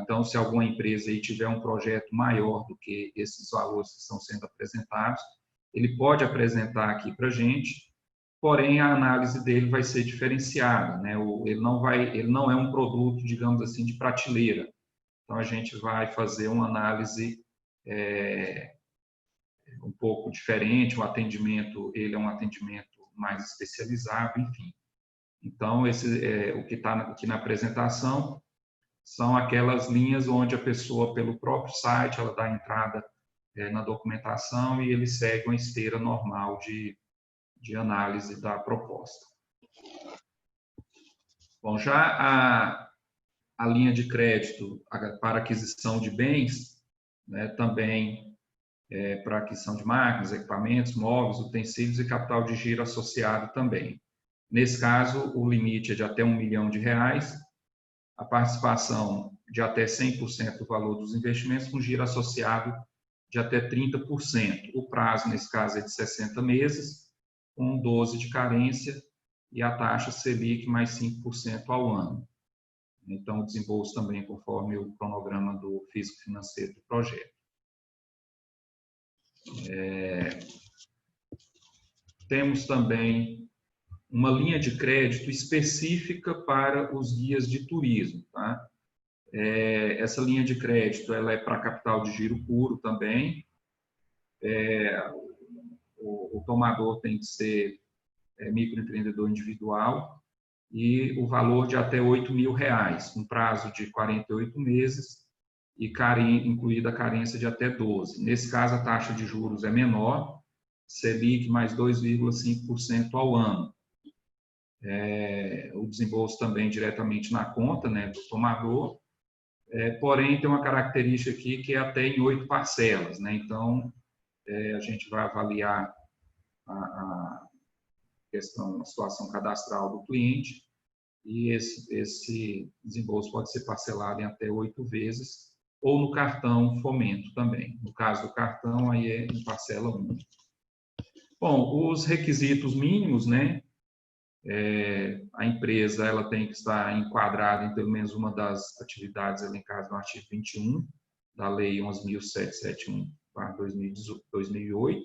Então, se alguma empresa aí tiver um projeto maior do que esses valores que estão sendo apresentados, ele pode apresentar aqui para a gente, porém a análise dele vai ser diferenciada, né? Ele não é um produto, digamos assim, de prateleira. Então a gente vai fazer uma análise um pouco diferente, o atendimento, ele é um atendimento mais especializado, enfim. Então o que está aqui na apresentação são aquelas linhas onde a pessoa, pelo próprio site, ela dá entrada na documentação e ele segue uma esteira normal de análise da proposta. Bom, já a linha de crédito para aquisição de bens, né, também para aquisição de máquinas, equipamentos, móveis, utensílios e capital de giro associado também. Nesse caso, o limite é de até R$1 milhão, a participação de até 100% do valor dos investimentos, com giro associado de até 30%. O prazo, nesse caso, é de 60 meses, com 12 de carência e a taxa Selic mais 5% ao ano. Então, o desembolso também conforme o cronograma do físico-financeiro do projeto. Temos também uma linha de crédito específica para os guias de turismo. Tá? Essa linha de crédito ela é para capital de giro puro também. O tomador tem que ser microempreendedor individual e o valor de até R$ 8.000, com prazo de 48 meses e incluída a carência de até 12. Nesse caso, a taxa de juros é menor, Selic mais 2,5% ao ano. O desembolso também diretamente na conta, né, do tomador, porém tem uma característica aqui que é até em 8 parcelas. Né? Então, a gente vai avaliar a situação cadastral do cliente e esse desembolso pode ser parcelado em até 8 vezes ou no cartão Fomento também. No caso do cartão, aí é em parcela única. Bom, os requisitos mínimos, né? A empresa ela tem que estar enquadrada em pelo menos uma das atividades elencadas no artigo 21 da Lei 11.771/2008,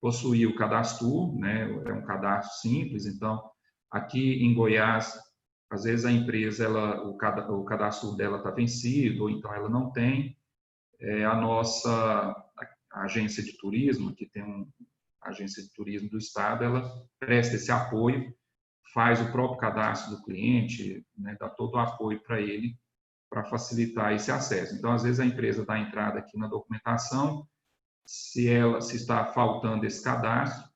possuir o cadastro, né? É um cadastro simples. Então, aqui em Goiás, às vezes a empresa o cadastro dela está vencido ou então ela não tem. A nossa agência de turismo, que tem a agência de turismo do estado, ela presta esse apoio, faz o próprio cadastro do cliente, né, dá todo o apoio para ele, para facilitar esse acesso. Então, às vezes, a empresa dá entrada aqui na documentação, se está faltando esse cadastro,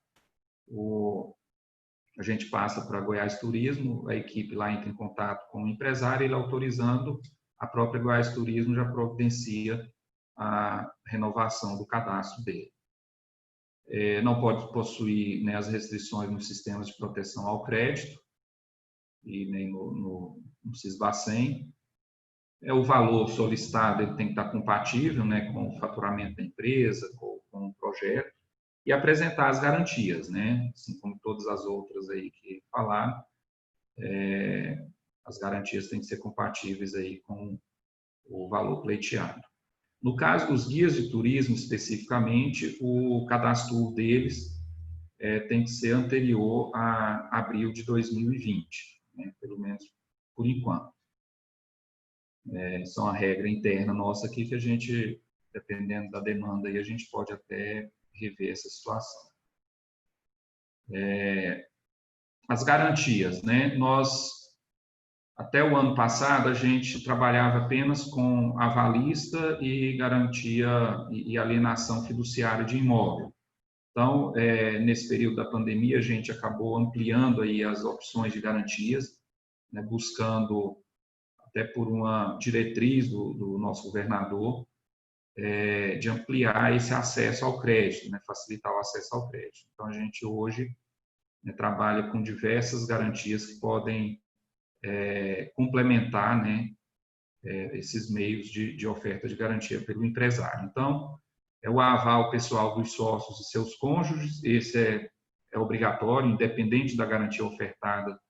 a gente passa para Goiás Turismo, a equipe lá entra em contato com o empresário, ele autorizando, a própria Goiás Turismo já providencia a renovação do cadastro dele. Não pode possuir, né, as restrições nos sistemas de proteção ao crédito e nem no Sisbacen. O valor solicitado ele tem que estar compatível, né, com o faturamento da empresa, com o projeto, e apresentar as garantias, né, assim como todas as outras aí que falaram, as garantias têm que ser compatíveis aí com o valor pleiteado. No caso dos guias de turismo, especificamente, o cadastro deles tem que ser anterior a abril de 2020, né, pelo menos por enquanto. Isso é uma regra interna nossa aqui que a gente, dependendo da demanda, aí, a gente pode até rever essa situação. As garantias, né? Até o ano passado, a gente trabalhava apenas com avalista e garantia e alienação fiduciária de imóvel. Então, nesse período da pandemia, a gente acabou ampliando aí as opções de garantias, né, buscando, até por uma diretriz do nosso governador, de ampliar esse acesso ao crédito, né, facilitar o acesso ao crédito. Então, a gente hoje, né, trabalha com diversas garantias que podem complementar, né, esses meios de oferta de garantia pelo empresário. Então, o aval pessoal dos sócios e seus cônjuges, esse é obrigatório, independente da garantia ofertada,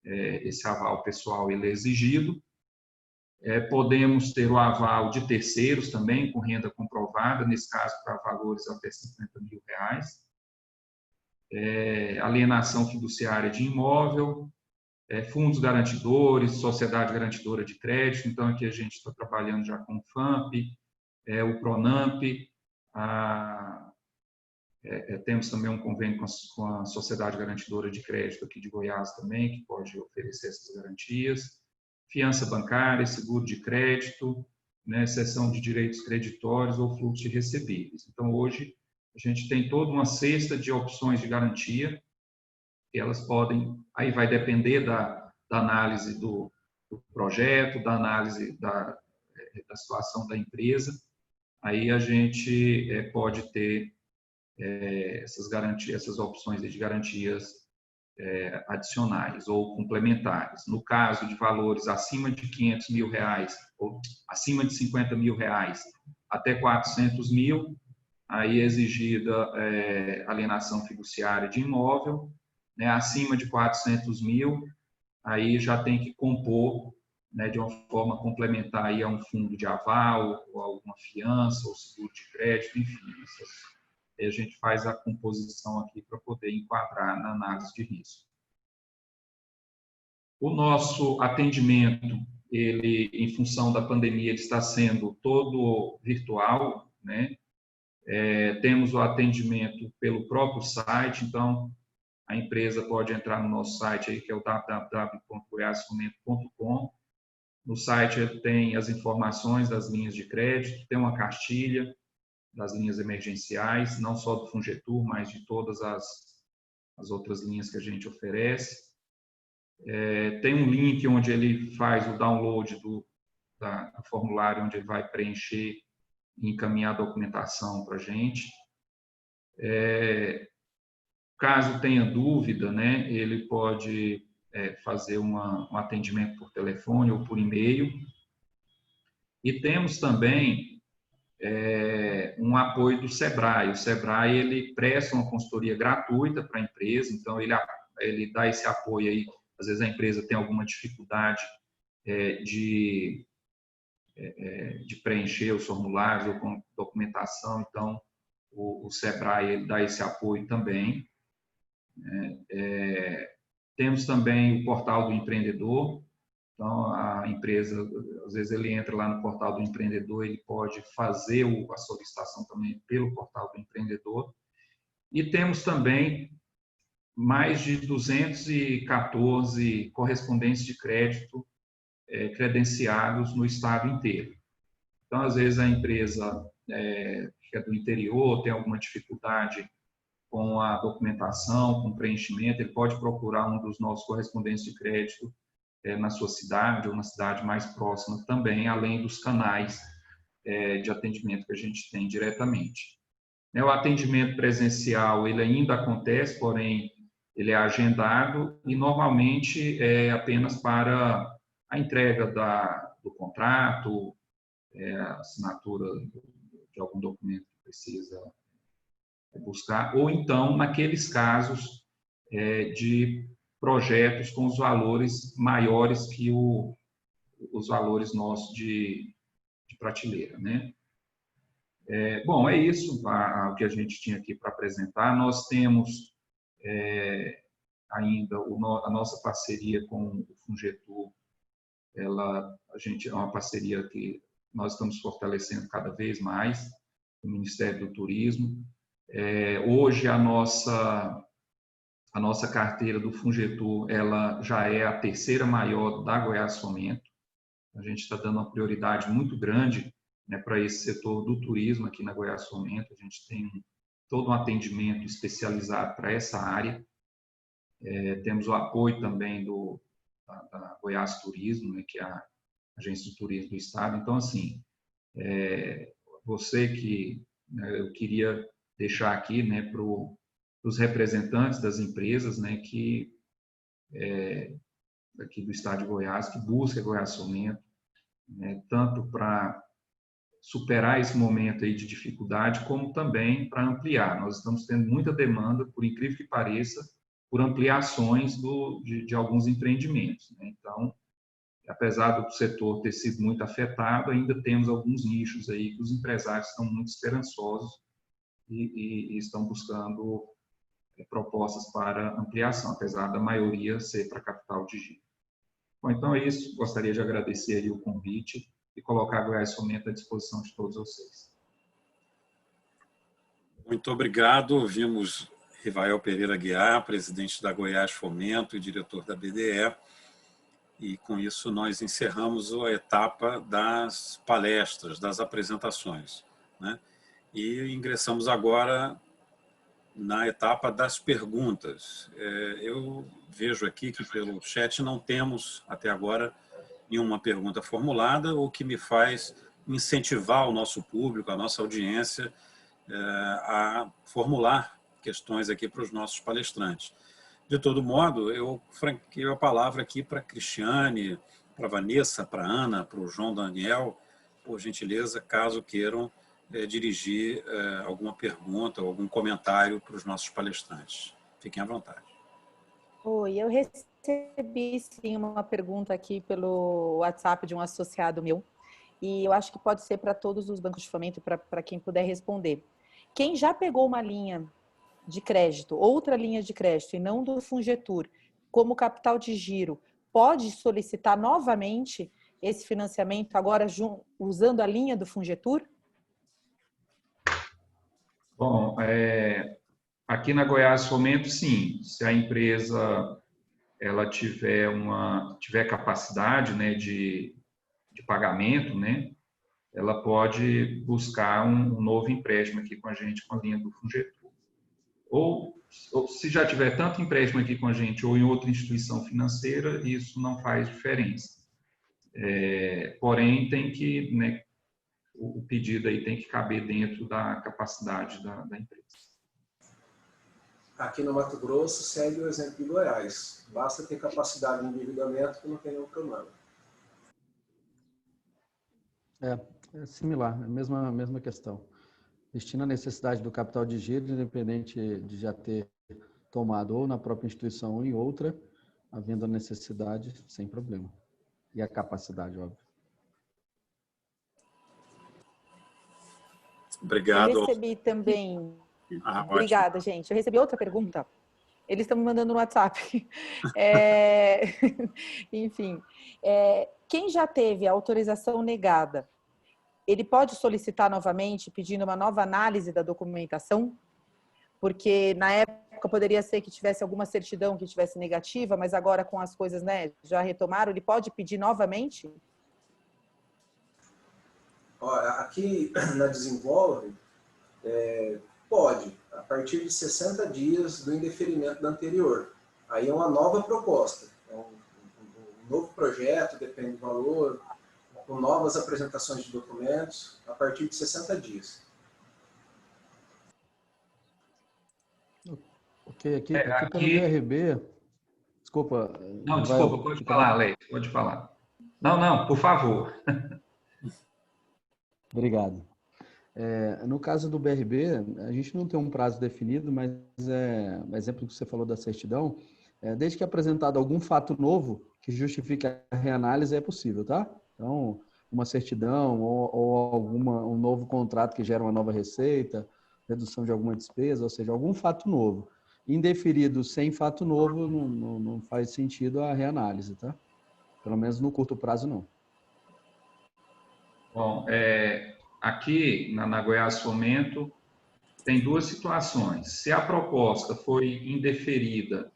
esse aval pessoal ele é exigido. Podemos ter o aval de terceiros também, com renda comprovada, nesse caso para valores até R$50.000. Alienação fiduciária de imóvel, fundos garantidores, sociedade garantidora de crédito. Então, aqui a gente está trabalhando já com o FAMP, o PRONAMP, temos também um convênio com a Sociedade Garantidora de Crédito aqui de Goiás também, que pode oferecer essas garantias. Fiança bancária, seguro de crédito, né, cessão de direitos creditórios ou fluxo de recebíveis. Então, hoje, a gente tem toda uma cesta de opções de garantia, que elas podem, aí vai depender da análise do projeto, da análise da situação da empresa, aí a gente pode ter essas garantias, essas opções de garantias adicionais ou complementares. No caso de valores acima de R$500.000 ou acima de R$50.000 até R$400.000, aí é exigida alienação fiduciária de imóvel, né, acima de 400 mil, aí já tem que compor, né, de uma forma complementar aí a um fundo de aval, ou alguma fiança, ou seguro de crédito, enfim. Aí a gente faz a composição aqui para poder enquadrar na análise de risco. O nosso atendimento, ele, em função da pandemia, ele está sendo todo virtual, né? Temos o atendimento pelo próprio site, então a empresa pode entrar no nosso site aí, que é o www.goiasfomento.com. No site tem as informações das linhas de crédito, tem uma cartilha das linhas emergenciais, não só do Fungetur, mas de todas as outras linhas que a gente oferece. Tem um link onde ele faz o download do formulário, onde ele vai preencher e encaminhar a documentação para a gente. Caso tenha dúvida, né, ele pode fazer um atendimento por telefone ou por e-mail. E temos também um apoio do Sebrae. O Sebrae, ele presta uma consultoria gratuita para a empresa, então ele dá esse apoio aí. Às vezes a empresa tem alguma dificuldade de preencher os formulários ou com documentação, então o Sebrae ele dá esse apoio também. Temos também o portal do empreendedor, então a empresa, às vezes ele entra lá no portal do empreendedor, ele pode fazer a solicitação também pelo portal do empreendedor. E temos também mais de 214 correspondentes de crédito credenciados no estado inteiro. Então, às vezes, a empresa que é do interior tem alguma dificuldade com a documentação, com o preenchimento, ele pode procurar um dos nossos correspondentes de crédito na sua cidade ou na cidade mais próxima também, além dos canais de atendimento que a gente tem diretamente. O atendimento presencial, ele ainda acontece, porém, ele é agendado e normalmente é apenas para a entrega do contrato, a assinatura de algum documento que precisa buscar, ou então naqueles casos de projetos com os valores maiores que os valores nossos de prateleira, né? Bom, é isso o que a gente tinha aqui para apresentar. Nós temos ainda a nossa parceria com o Fungetur, a gente é uma parceria que nós estamos fortalecendo cada vez mais, o Ministério do Turismo. Hoje a nossa carteira do Fungetur, ela já é a terceira maior da Goiás Fomento. A gente está dando uma prioridade muito grande, né, para esse setor do turismo aqui na Goiás Fomento. A gente tem todo um atendimento especializado para essa área. Temos o apoio também da Goiás Turismo, né, que é a agência de turismo do estado. Então, assim, você que eu queria deixar aqui, né, para os representantes das empresas, né, que aqui do estado de Goiás, que busca Goiás Fomento, né, tanto para superar esse momento aí de dificuldade, como também para ampliar. Nós estamos tendo muita demanda, por incrível que pareça, por ampliações de alguns empreendimentos, né? Então, apesar do setor ter sido muito afetado, ainda temos alguns nichos aí que os empresários estão muito esperançosos e estão buscando propostas para ampliação, apesar da maioria ser para capital de giro. Bom, então é isso. Gostaria de agradecer aí o convite e colocar a Goiás Fomento à disposição de todos vocês. Muito obrigado. Ouvimos Rivael Pereira Guiar, presidente da Goiás Fomento e diretor da BDE. E com isso nós encerramos a etapa das palestras, das apresentações, né? E ingressamos agora na etapa das perguntas. Eu vejo aqui que pelo chat não temos até agora nenhuma pergunta formulada, o que me faz incentivar o nosso público, a nossa audiência, a formular questões aqui para os nossos palestrantes. De todo modo, eu franqueio a palavra aqui para a Cristiane, para a Vanessa, para a Ana, para o João Daniel, por gentileza, caso queiram dirigir alguma pergunta ou algum comentário para os nossos palestrantes. Fiquem à vontade. Oi, eu recebi sim uma pergunta aqui pelo WhatsApp de um associado meu, e eu acho que pode ser para todos os bancos de fomento, para quem puder responder. Quem já pegou uma linha de crédito, outra linha de crédito, e não do Fungetur, como capital de giro, pode solicitar novamente esse financiamento agora usando a linha do Fungetur? Bom, aqui na Goiás Fomento, sim. Se a empresa ela tiver capacidade, né, de pagamento, né, ela pode buscar um novo empréstimo aqui com a gente, com a linha do Fungetur. Ou se já tiver tanto empréstimo aqui com a gente ou em outra instituição financeira, isso não faz diferença. Porém, tem que, né, o pedido aí tem que caber dentro da capacidade da empresa. Aqui no Mato Grosso segue o exemplo de Goiás. Basta ter capacidade de endividamento que não tem nenhum problema. É similar, é a mesma questão. Destina a necessidade do capital de giro, independente de já ter tomado ou na própria instituição ou em outra, havendo a necessidade, sem problema. E a capacidade, óbvio. Obrigado. Eu recebi também... Obrigada, ótimo. Gente. Eu recebi outra pergunta. Eles estão me mandando no WhatsApp. Enfim, quem já teve a autorização negada, ele pode solicitar novamente, pedindo uma nova análise da documentação? Porque na época poderia ser que tivesse alguma certidão que tivesse negativa, mas agora com as coisas, né, já retomaram, ele pode pedir novamente? Olha, aqui na Desenvolve, pode, a partir de 60 dias do indeferimento da anterior. Aí é uma nova proposta, é um novo projeto, depende do valor, com novas apresentações de documentos, a partir de 60 dias. Ok, aqui pelo BRB... Desculpa. Não, desculpa, pode falar, Alex, pode falar. Não, por favor. Obrigado. No caso do BRB, a gente não tem um prazo definido, mas exemplo que você falou da certidão, desde que apresentado algum fato novo que justifique a reanálise, é possível, tá? Então, uma certidão ou um novo contrato que gera uma nova receita, redução de alguma despesa, ou seja, algum fato novo. Indeferido sem fato novo, não faz sentido a reanálise, tá? Pelo menos no curto prazo, não. Bom, aqui na Goiás Fomento tem duas situações. Se a proposta foi indeferida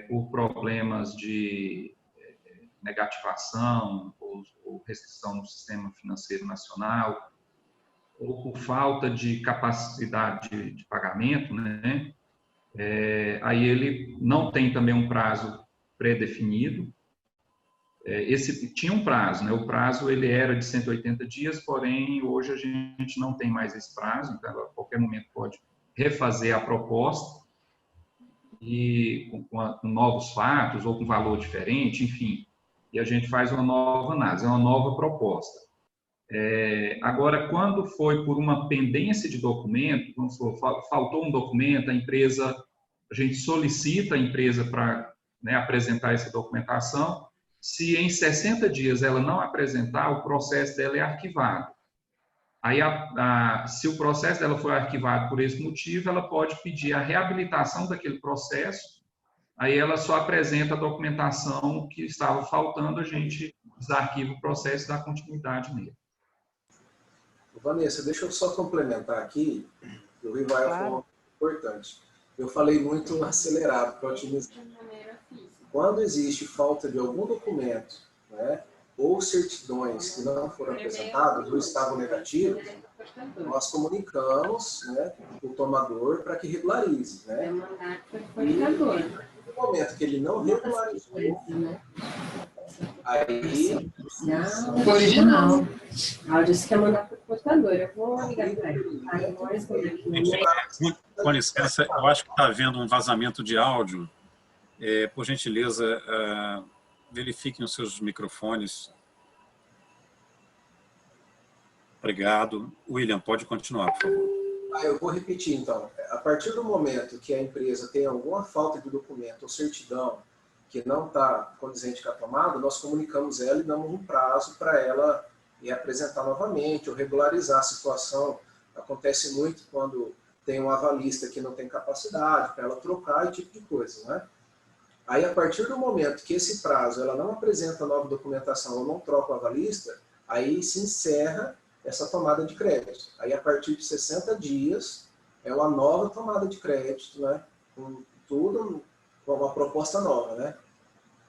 por problemas de negativação ou restrição no sistema financeiro nacional, ou por falta de capacidade de pagamento, né? Aí ele não tem também um prazo pré-definido. Esse tinha um prazo, né? O prazo ele era de 180 dias, porém hoje a gente não tem mais esse prazo, então a qualquer momento pode refazer a proposta e com novos fatos ou com valor diferente, enfim, e a gente faz uma nova análise, é uma nova proposta. Agora, quando foi por uma pendência de documento, vamos supor, faltou um documento, a gente solicita a empresa para, né, apresentar essa documentação. Se em 60 dias ela não apresentar, o processo dela é arquivado. Aí, se o processo dela for arquivado por esse motivo, ela pode pedir a reabilitação daquele processo. Aí ela só apresenta a documentação que estava faltando, a gente desarquiva o processo e dá continuidade nele. Vanessa, deixa eu só complementar aqui, o Rivael falou importante. Eu falei muito acelerado para otimizar. Quando existe falta de algum documento, né, ou certidões que não foram apresentadas ou estavam negativas, nós comunicamos, né, o tomador para que regularize. Né? E no momento que ele não regularizou, aí... Original. Ela disse que ia mandar para o portador. Eu vou ligar para ele. Com licença, eu acho que está havendo um vazamento de áudio. Por gentileza, verifiquem os seus microfones. Obrigado. William, pode continuar, por favor. Eu vou repetir, então. A partir do momento que a empresa tem alguma falta de documento ou certidão que não está condizente com a tomada, nós comunicamos ela e damos um prazo para ela apresentar novamente ou regularizar a situação. Acontece muito quando tem um avalista que não tem capacidade para ela trocar e tipo de coisa, né? Aí, a partir do momento que esse prazo ela não apresenta nova documentação ou não troca o avalista, aí se encerra essa tomada de crédito. Aí, a partir de 60 dias, é uma nova tomada de crédito, né? Com tudo, com uma proposta nova, né?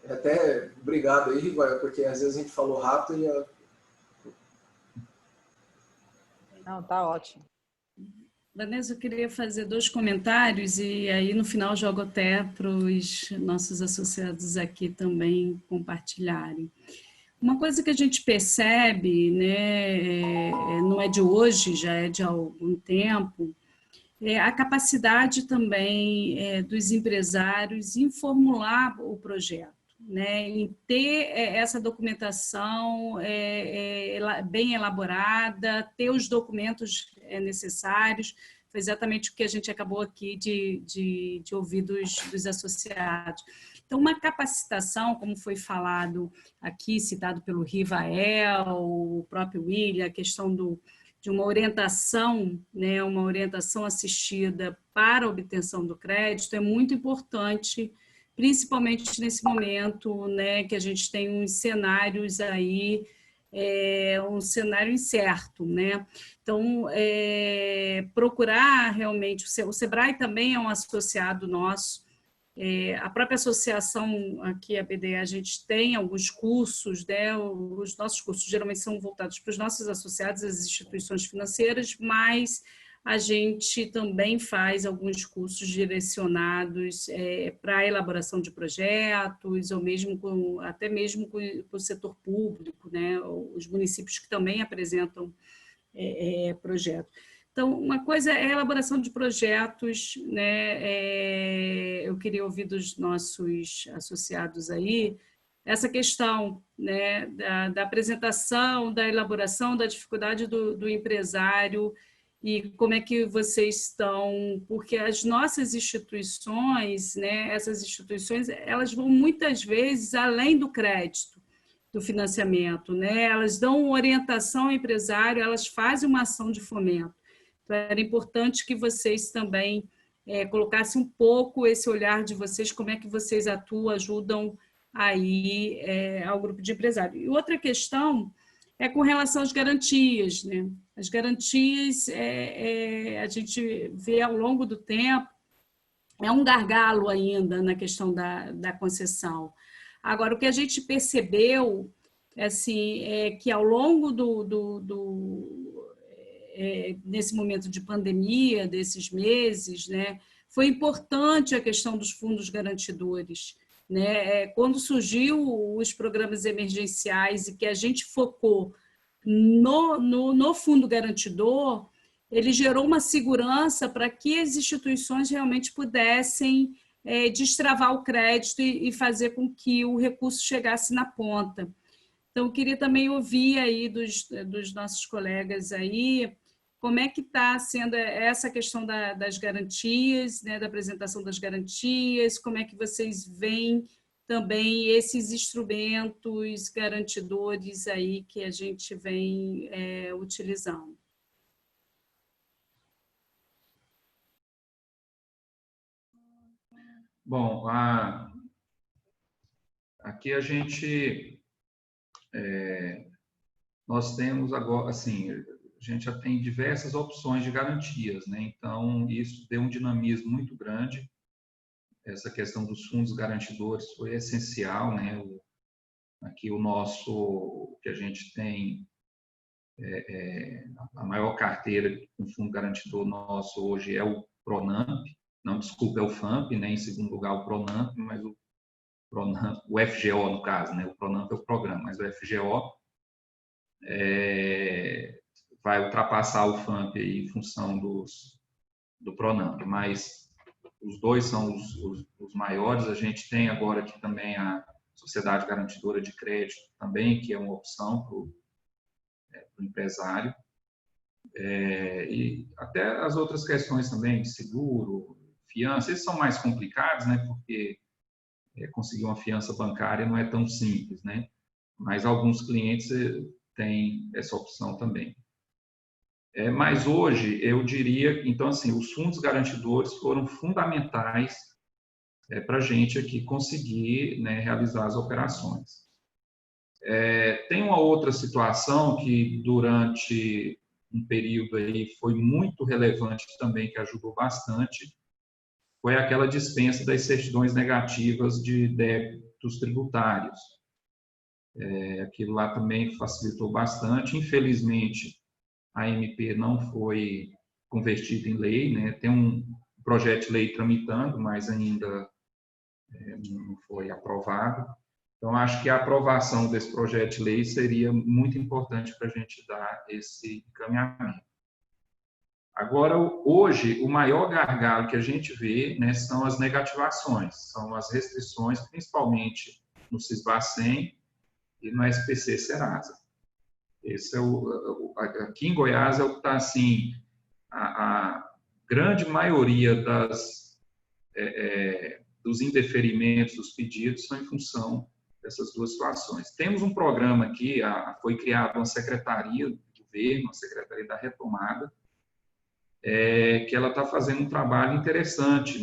Até obrigado aí, Rigoel, porque às vezes a gente falou rápido e... Não, tá ótimo. Vanessa, eu queria fazer 2 comentários e aí no final jogo até para os nossos associados aqui também compartilharem. Uma coisa que a gente percebe, né, não é de hoje, já é de algum tempo, é a capacidade também dos empresários em formular o projeto, né, em ter essa documentação bem elaborada, ter os documentos necessários. Foi exatamente o que a gente acabou aqui de ouvir dos associados. Então, uma capacitação, como foi falado aqui, citado pelo Rivael, o próprio William, a questão de uma orientação, né, uma orientação assistida para a obtenção do crédito é muito importante, principalmente nesse momento, né, que a gente tem uns cenários aí, um cenário incerto, né? Então, procurar realmente, o SEBRAE também é um associado nosso, a própria associação aqui, a BDE, a gente tem alguns cursos, né? Os nossos cursos geralmente são voltados para os nossos associados, as instituições financeiras, mas a gente também faz alguns cursos direcionados para a elaboração de projetos, ou mesmo até mesmo com o setor público, né? Os municípios que também apresentam projetos. Então, uma coisa é a elaboração de projetos, né? Eu queria ouvir dos nossos associados aí essa questão, né, da apresentação, da elaboração, da dificuldade do empresário e como é que vocês estão, porque as nossas instituições, né, essas instituições, elas vão muitas vezes além do crédito, do financiamento, né? Elas dão orientação ao empresário, elas fazem uma ação de fomento. Então, era importante que vocês também colocassem um pouco esse olhar de vocês, como é que vocês atuam, ajudam aí ao grupo de empresários. E outra questão é com relação às garantias, né? As garantias, a gente vê ao longo do tempo, é um gargalo ainda na questão da concessão. Agora, o que a gente percebeu assim, é que ao longo nesse momento de pandemia, desses meses, né, foi importante a questão dos fundos garantidores. Né? Quando surgiu os programas emergenciais e que a gente focou no fundo garantidor, ele gerou uma segurança para que as instituições realmente pudessem destravar o crédito e fazer com que o recurso chegasse na ponta. Então, eu queria também ouvir aí dos nossos colegas aí como é que está sendo essa questão das garantias, né, da apresentação das garantias, como é que vocês veem também esses instrumentos garantidores aí que a gente vem utilizando. Bom, aqui a gente, nós temos agora, assim, a gente já tem diversas opções de garantias, né? Então, isso deu um dinamismo muito grande. Essa questão dos fundos garantidores foi essencial, né? Aqui o que a gente tem, a maior carteira com fundo garantidor nosso hoje é o Pronamp, não, desculpa, é o FAMP, né? Em segundo lugar o Pronamp, mas o FGO no caso, né? O Pronamp é o programa, mas o FGO vai ultrapassar o FAMP aí, em função do Pronamp, mas os dois são os maiores. A gente tem agora aqui também a Sociedade Garantidora de Crédito também, que é uma opção para o empresário. E até as outras questões também, de seguro, fiança, esses são mais complicados, né? Porque conseguir uma fiança bancária não é tão simples, né? Mas alguns clientes têm essa opção também. Mas hoje, eu diria, então, assim, os fundos garantidores foram fundamentais para a gente aqui conseguir, né, realizar as operações. Tem uma outra situação que, durante um período aí, foi muito relevante também, que ajudou bastante, foi aquela dispensa das certidões negativas de débitos tributários. Aquilo lá também facilitou bastante. Infelizmente, a MP não foi convertida em lei, né? Tem um projeto de lei tramitando, mas ainda não foi aprovado. Então, acho que a aprovação desse projeto de lei seria muito importante para a gente dar esse encaminhamento. Agora, hoje, o maior gargalo que a gente vê, né, são as negativações, são as restrições, principalmente no Sisbacen e no SPC Serasa. Esse aqui em Goiás é o que está, assim, a grande maioria dos indeferimentos dos pedidos são em função dessas duas situações. Temos um programa aqui, foi criada uma secretaria do governo, a Secretaria da Retomada, que ela está fazendo um trabalho interessante.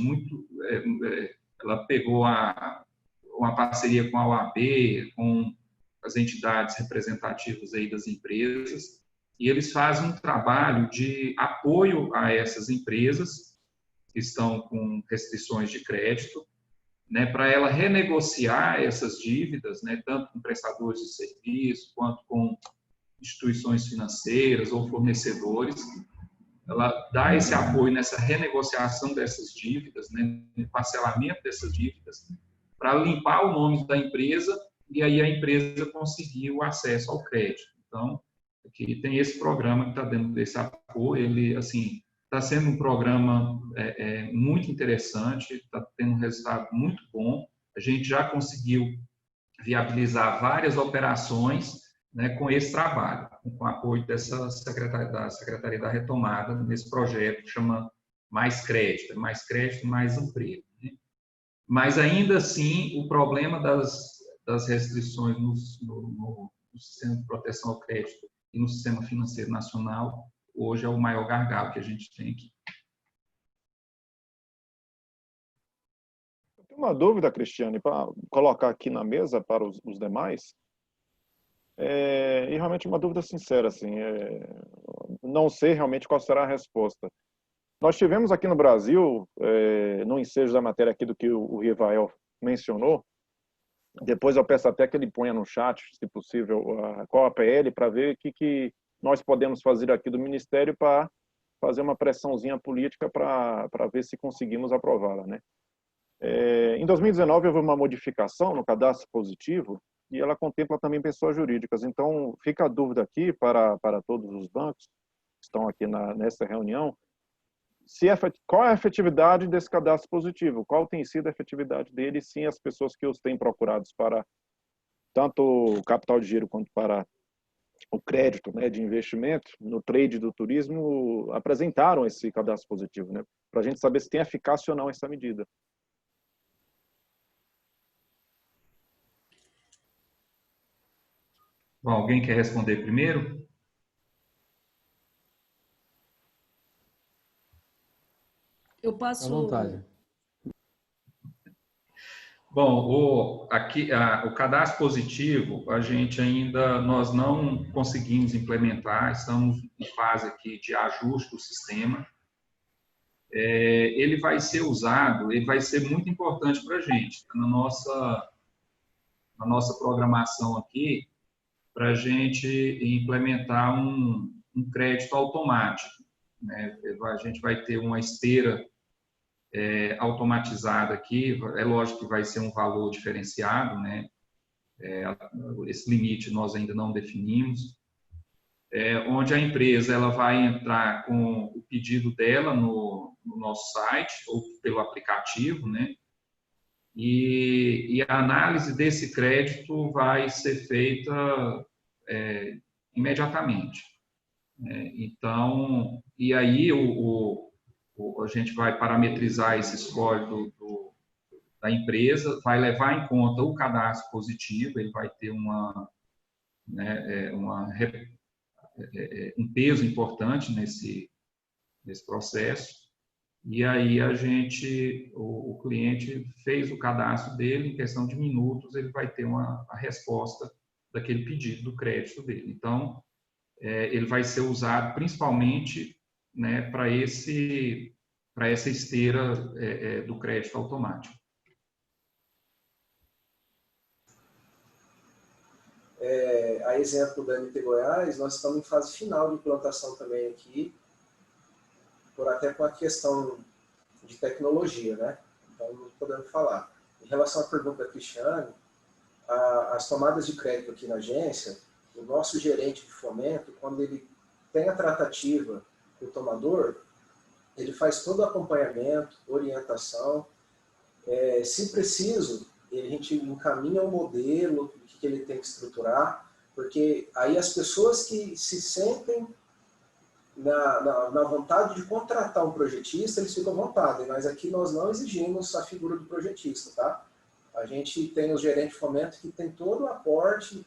Ela pegou uma parceria com a OAB, com as entidades representativas aí das empresas, e eles fazem um trabalho de apoio a essas empresas que estão com restrições de crédito, né, para ela renegociar essas dívidas, né, tanto com prestadores de serviço, quanto com instituições financeiras ou fornecedores. Ela dá esse apoio nessa renegociação dessas dívidas, né, no parcelamento dessas dívidas, para limpar o nome da empresa e aí a empresa conseguir o acesso ao crédito. Então, aqui tem esse programa que está dando esse apoio. Ele, assim, está sendo um programa muito interessante, está tendo um resultado muito bom. A gente já conseguiu viabilizar várias operações, né, com esse trabalho, com o apoio da Secretaria da Retomada, nesse projeto que chama Mais Crédito, mais emprego. Né? Mas, ainda assim, o problema das restrições no sistema de proteção ao crédito e no sistema financeiro nacional, hoje é o maior gargalo que a gente tem aqui. Eu tenho uma dúvida, Cristiane, para colocar aqui na mesa para os demais. E realmente uma dúvida sincera, assim, não sei realmente qual será a resposta. Nós tivemos aqui no Brasil, no ensejo da matéria aqui do que o Rivael mencionou, depois eu peço até que ele ponha no chat, se possível, qual a PL, para ver o que nós podemos fazer aqui do Ministério para fazer uma pressãozinha política para ver se conseguimos aprová-la, né? Em 2019 houve uma modificação no cadastro positivo e ela contempla também pessoas jurídicas. Então, fica a dúvida aqui para todos os bancos que estão aqui nessa reunião, qual é a efetividade desse cadastro positivo? Qual tem sido a efetividade dele? Sim, as pessoas que os têm procurados para tanto o capital de giro quanto para o crédito, né, de investimento no trade do turismo apresentaram esse cadastro positivo, né, para a gente saber se tem eficácia ou não essa medida. Bom, alguém quer responder primeiro? Eu passo... À vontade. Bom, aqui, o cadastro positivo, nós não conseguimos implementar, estamos em fase aqui de ajuste do sistema. Ele vai ser usado, ele vai ser muito importante para a gente, na nossa programação aqui, para a gente implementar um crédito automático, né? A gente vai ter uma esteira automatizada aqui, é lógico que vai ser um valor diferenciado, né? Esse limite nós ainda não definimos, onde a empresa ela vai entrar com o pedido dela no nosso site ou pelo aplicativo, né? E a análise desse crédito vai ser feita imediatamente. Então, e aí a gente vai parametrizar esse score da empresa, vai levar em conta o cadastro positivo, ele vai ter um peso importante nesse processo. E aí o cliente fez o cadastro dele, em questão de minutos, ele vai ter a resposta daquele pedido do crédito dele. Então, ele vai ser usado principalmente, né, para essa esteira do crédito automático. A exemplo da MT Goiás, nós estamos em fase final de implantação também aqui, até com a questão de tecnologia, né? Então, não podemos falar. Em relação à pergunta da Cristiane, as tomadas de crédito aqui na agência, o nosso gerente de fomento, quando ele tem a tratativa com o tomador, ele faz todo o acompanhamento, orientação. Se preciso, a gente encaminha o modelo, o que ele tem que estruturar, porque aí as pessoas que se sentem na vontade de contratar um projetista, eles ficam à vontade, mas aqui nós não exigimos a figura do projetista, tá? A gente tem os gerentes de fomento que tem todo o aporte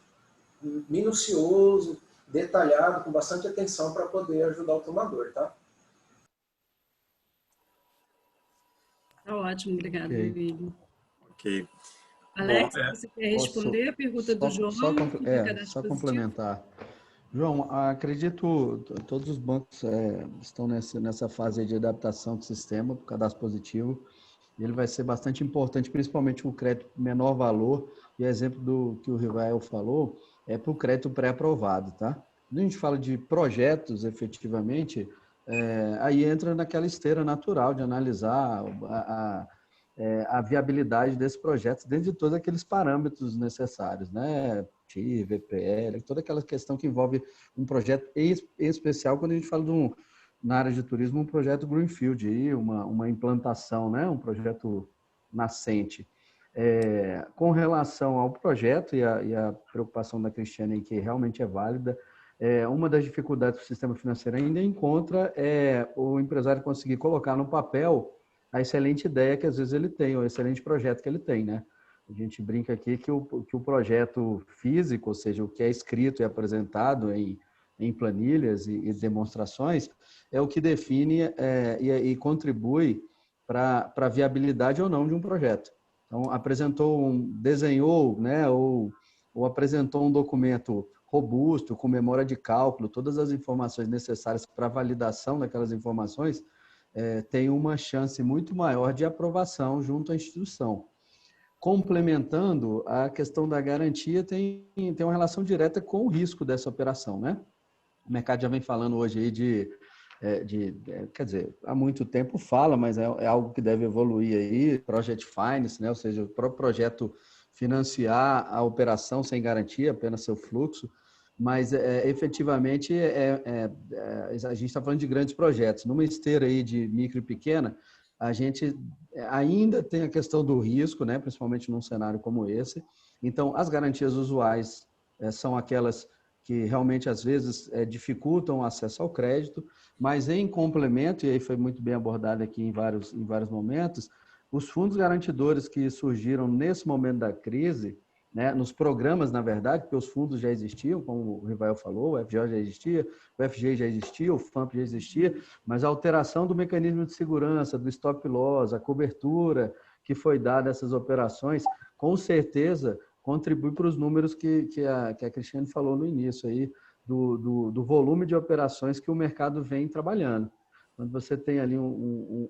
minucioso, detalhado, com bastante atenção para poder ajudar o tomador, tá? Tá ótimo, obrigada, William. Ok. Alex, você quer responder a pergunta do João? Só complementar. João, acredito que todos os bancos estão nessa fase de adaptação do sistema para o cadastro positivo. Ele vai ser bastante importante, principalmente o crédito menor valor. E o exemplo do que o Rivael falou é para o crédito pré-aprovado, tá? Quando a gente fala de projetos, efetivamente, aí entra naquela esteira natural de analisar a viabilidade desses projetos dentro de todos aqueles parâmetros necessários, né? TI, VPL, toda aquela questão que envolve um projeto, em especial quando a gente fala na área de turismo, um projeto Greenfield, aí, uma implantação, né? Um projeto nascente. Com relação ao projeto e a preocupação da Cristiane, que realmente é válida, uma das dificuldades que o sistema financeiro ainda encontra é o empresário conseguir colocar no papel a excelente ideia que às vezes ele tem, o excelente projeto que ele tem, né? A gente brinca aqui que o projeto físico, ou seja, o que é escrito e apresentado em planilhas e demonstrações, é o que define e contribui para a viabilidade ou não de um projeto. Então, desenhou, né, ou apresentou um documento robusto, com memória de cálculo, todas as informações necessárias para a validação daquelas informações, tem uma chance muito maior de aprovação junto à instituição. Complementando, a questão da garantia tem uma relação direta com o risco dessa operação, né? O mercado já vem falando hoje aí quer dizer, há muito tempo fala, mas é algo que deve evoluir aí, Project Finance, né? Ou seja, o próprio projeto financiar a operação sem garantia, apenas seu fluxo, mas efetivamente a gente está falando de grandes projetos. Numa esteira aí de micro e pequena, a gente ainda tem a questão do risco, né? Principalmente num cenário como esse. Então, as garantias usuais são aquelas que realmente, às vezes, dificultam o acesso ao crédito, mas em complemento, e aí foi muito bem abordado aqui em vários momentos, os fundos garantidores que surgiram nesse momento da crise, né, nos programas, na verdade, porque os fundos já existiam, como o Rivael falou, o FGO já existia, o FGI já existia, o FAMP já existia, mas a alteração do mecanismo de segurança, do stop loss, a cobertura que foi dada a essas operações, com certeza contribui para os números que a Cristiane falou no início, aí, do volume de operações que o mercado vem trabalhando. Quando você tem ali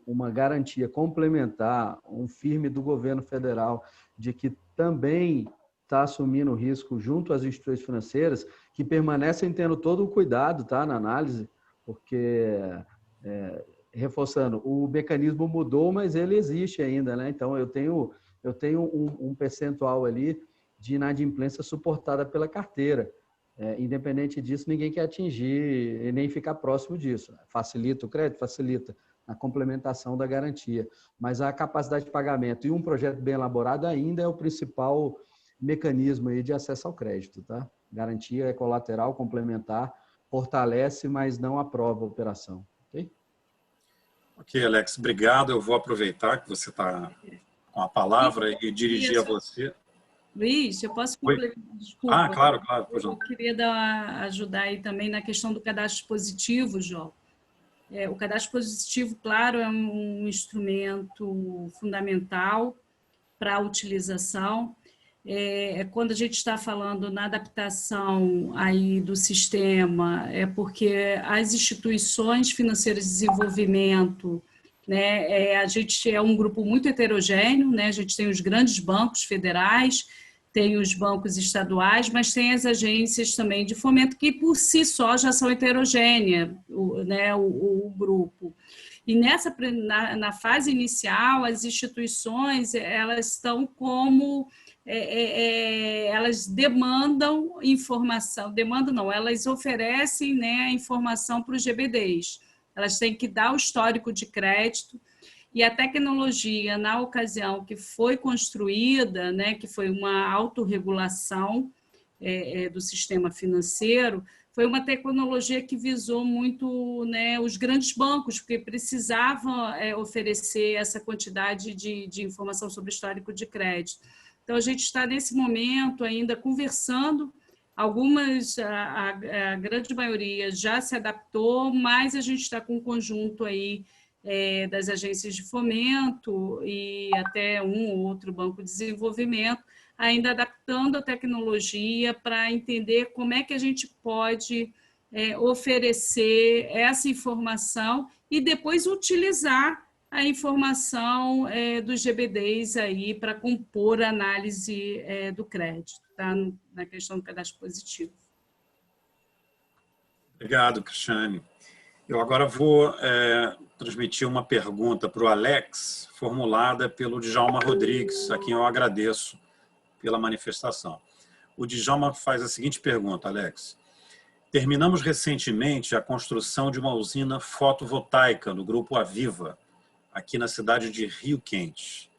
uma garantia complementar, um firme do governo federal de que também está assumindo o risco junto às instituições financeiras, que permanecem tendo todo o cuidado, tá, na análise, porque, reforçando, o mecanismo mudou, mas ele existe ainda, né? Então, eu tenho um percentual ali de inadimplência suportada pela carteira. Independente disso, ninguém quer atingir e nem ficar próximo disso. Facilita o crédito? Facilita a complementação da garantia. Mas a capacidade de pagamento e um projeto bem elaborado ainda é o principal mecanismo aí de acesso ao crédito, tá? Garantia é colateral, complementar, fortalece, mas não aprova a operação. Ok? Ok, Alex, obrigado. Eu vou aproveitar que você está com a palavra e dirigir a você. Luiz, eu posso Oi? complementar? Desculpa. Claro, claro. Eu queria ajudar aí também na questão do cadastro positivo, João. O cadastro positivo, claro, é um instrumento fundamental para a utilização. Quando a gente está falando na adaptação aí do sistema, é porque as instituições financeiras de desenvolvimento, né, a gente é um grupo muito heterogêneo, né, a gente tem os grandes bancos federais, tem os bancos estaduais, mas tem as agências também de fomento, que por si só já são heterogêneas, né, o grupo. E na fase inicial, as instituições elas estão como... elas demandam informação, elas oferecem, né, a informação para os GBDs. Elas têm que dar o histórico de crédito, e a tecnologia, na ocasião que foi construída, né, que foi uma autorregulação do sistema financeiro, foi uma tecnologia que visou muito, né, os grandes bancos, porque precisavam oferecer essa quantidade de informação sobre o histórico de crédito. Então, a gente está, nesse momento, ainda conversando. A grande maioria já se adaptou, mas a gente está com um conjunto aí das agências de fomento e até um ou outro banco de desenvolvimento, ainda adaptando a tecnologia para entender como é que a gente pode oferecer essa informação e depois utilizar a informação dos GBDs aí para compor a análise do crédito, tá? Na questão do cadastro positivo. Obrigado, Cristiane. Eu agora vou transmitir uma pergunta para o Alex, formulada pelo Djalma Rodrigues, a quem eu agradeço pela manifestação. O Djalma faz a seguinte pergunta, Alex. Terminamos recentemente a construção de uma usina fotovoltaica no Grupo Aviva, aqui na cidade de Rio Quente,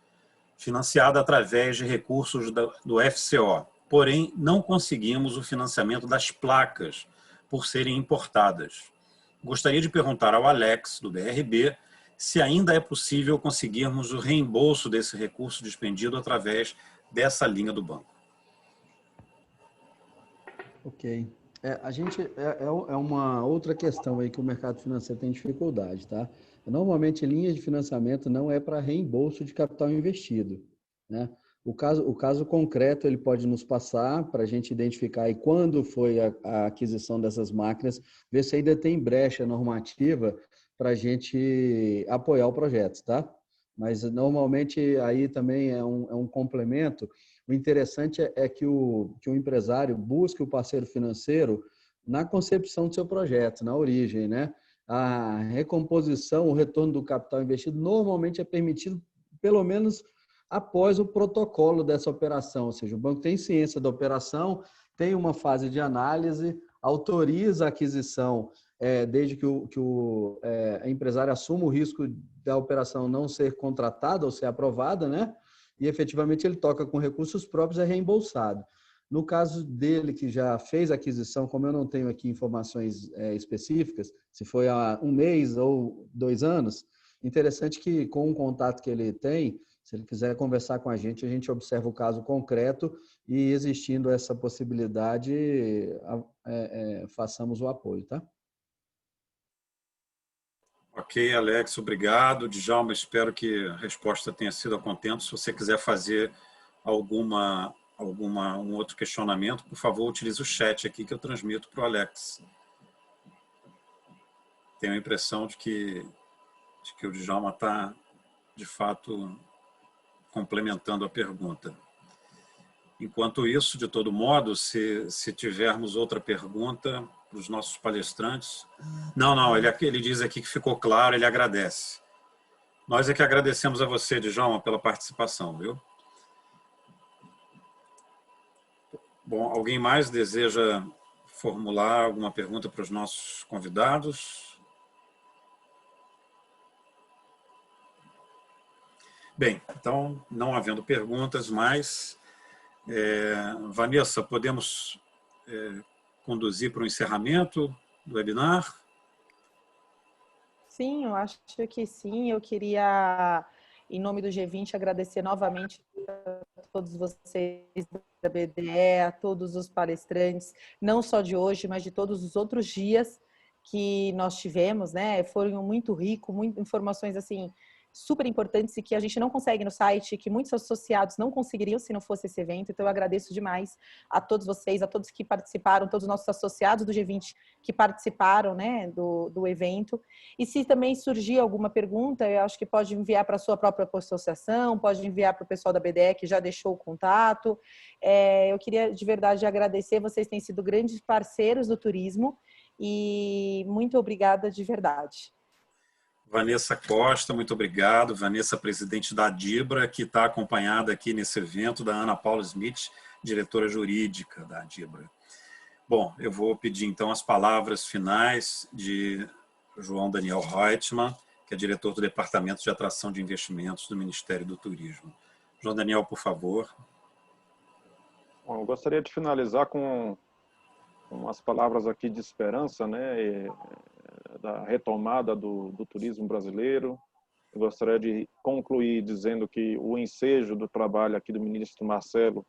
financiada através de recursos do FCO. Porém, não conseguimos o financiamento das placas por serem importadas. Gostaria de perguntar ao Alex, do BRB, se ainda é possível conseguirmos o reembolso desse recurso despendido através dessa linha do banco. Ok. A gente é uma outra questão aí que o mercado financeiro tem dificuldade, tá? Normalmente, linhas de financiamento não é para reembolso de capital investido, né? O caso concreto ele pode nos passar para a gente identificar aí quando foi a aquisição dessas máquinas, ver se ainda tem brecha normativa para a gente apoiar o projeto, tá? Mas normalmente aí também é um complemento. O interessante é que o empresário busque o parceiro financeiro na concepção do seu projeto, na origem, né? A recomposição, o retorno do capital investido normalmente é permitido pelo menos após o protocolo dessa operação, ou seja, o banco tem ciência da operação, tem uma fase de análise, autoriza a aquisição, desde que o empresário assuma o risco da operação não ser contratada ou ser aprovada, né? E efetivamente ele toca com recursos próprios, é reembolsado. No caso dele, que já fez a aquisição, como eu não tenho aqui informações específicas, se foi há 1 mês ou 2 anos, interessante que com o contato que ele tem, se ele quiser conversar com a gente observa o caso concreto e, existindo essa possibilidade, façamos o apoio, tá? Ok, Alex, obrigado. Djalma, espero que a resposta tenha sido a contento. Se você quiser fazer um outro questionamento, por favor, utilize o chat aqui que eu transmito para o Alex. Tenho a impressão de que o Djalma está, de fato, complementando a pergunta. Enquanto isso, de todo modo, se tivermos outra pergunta para os nossos palestrantes... Não, ele diz aqui que ficou claro, ele agradece. Nós é que agradecemos a você, Djalma, pela participação, viu? Bom, alguém mais deseja formular alguma pergunta para os nossos convidados? Bem, então, não havendo perguntas mais, Vanessa, podemos conduzir para o encerramento do webinar? Sim, eu acho que sim. Eu queria, em nome do G20, agradecer novamente a todos vocês da BDE, a todos os palestrantes, não só de hoje, mas de todos os outros dias que nós tivemos, né? Foram muito ricos, muitas informações assim super importantes e que a gente não consegue no site, que muitos associados não conseguiriam se não fosse esse evento. Então eu agradeço demais a todos vocês, a todos que participaram, todos os nossos associados do G20 que participaram, né, do evento. E se também surgir alguma pergunta, eu acho que pode enviar para a sua própria associação, pode enviar para o pessoal da BDE que já deixou o contato. Eu queria de verdade agradecer, vocês têm sido grandes parceiros do turismo e muito obrigada de verdade. Vanessa Costa, muito obrigado. Vanessa, presidente da ADIBRA, que está acompanhada aqui nesse evento da Ana Paula Smith, diretora jurídica da ADIBRA. Bom, eu vou pedir então as palavras finais de João Daniel Reutemann, que é diretor do Departamento de Atração de Investimentos do Ministério do Turismo. João Daniel, por favor. Bom, eu gostaria de finalizar com umas palavras aqui de esperança, né, da retomada do turismo brasileiro. Eu gostaria de concluir dizendo que o ensejo do trabalho aqui do ministro Marcelo,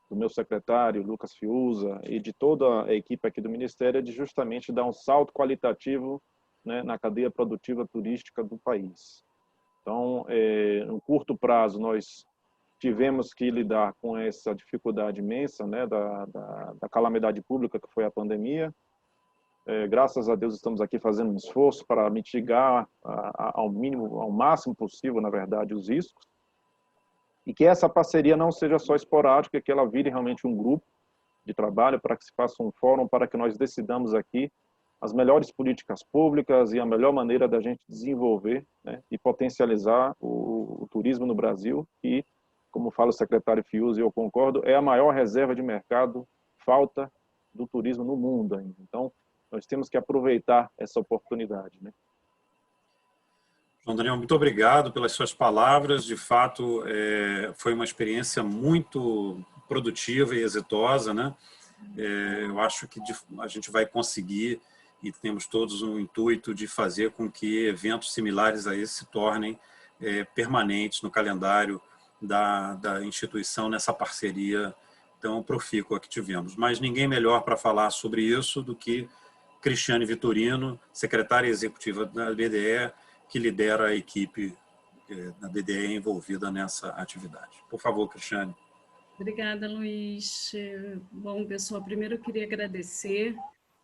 do meu secretário, Lucas Fiuza, e de toda a equipe aqui do Ministério é de justamente dar um salto qualitativo, né, na cadeia produtiva turística do país. Então, no curto prazo, nós tivemos que lidar com essa dificuldade imensa, né, da calamidade pública que foi a pandemia. Graças a Deus estamos aqui fazendo um esforço para mitigar ao máximo possível, na verdade, os riscos. E que essa parceria não seja só esporádica, que ela vire realmente um grupo de trabalho para que se faça um fórum, para que nós decidamos aqui as melhores políticas públicas e a melhor maneira da gente desenvolver, né, e potencializar o turismo no Brasil, que, como fala o secretário Fiuza, e eu concordo, é a maior reserva de mercado, falta do turismo no mundo ainda. Então, nós temos que aproveitar essa oportunidade, né? João Daniel, muito obrigado pelas suas palavras. De fato, foi uma experiência muito produtiva e exitosa, né? Eu acho que a gente vai conseguir, e temos todos um intuito de fazer com que eventos similares a esse se tornem permanentes no calendário da instituição, nessa parceria tão profícua que tivemos. Mas ninguém melhor para falar sobre isso do que Cristiane Vitorino, secretária executiva da BDE, que lidera a equipe da BDE envolvida nessa atividade. Por favor, Cristiane. Obrigada, Luiz. Bom, pessoal, primeiro eu queria agradecer,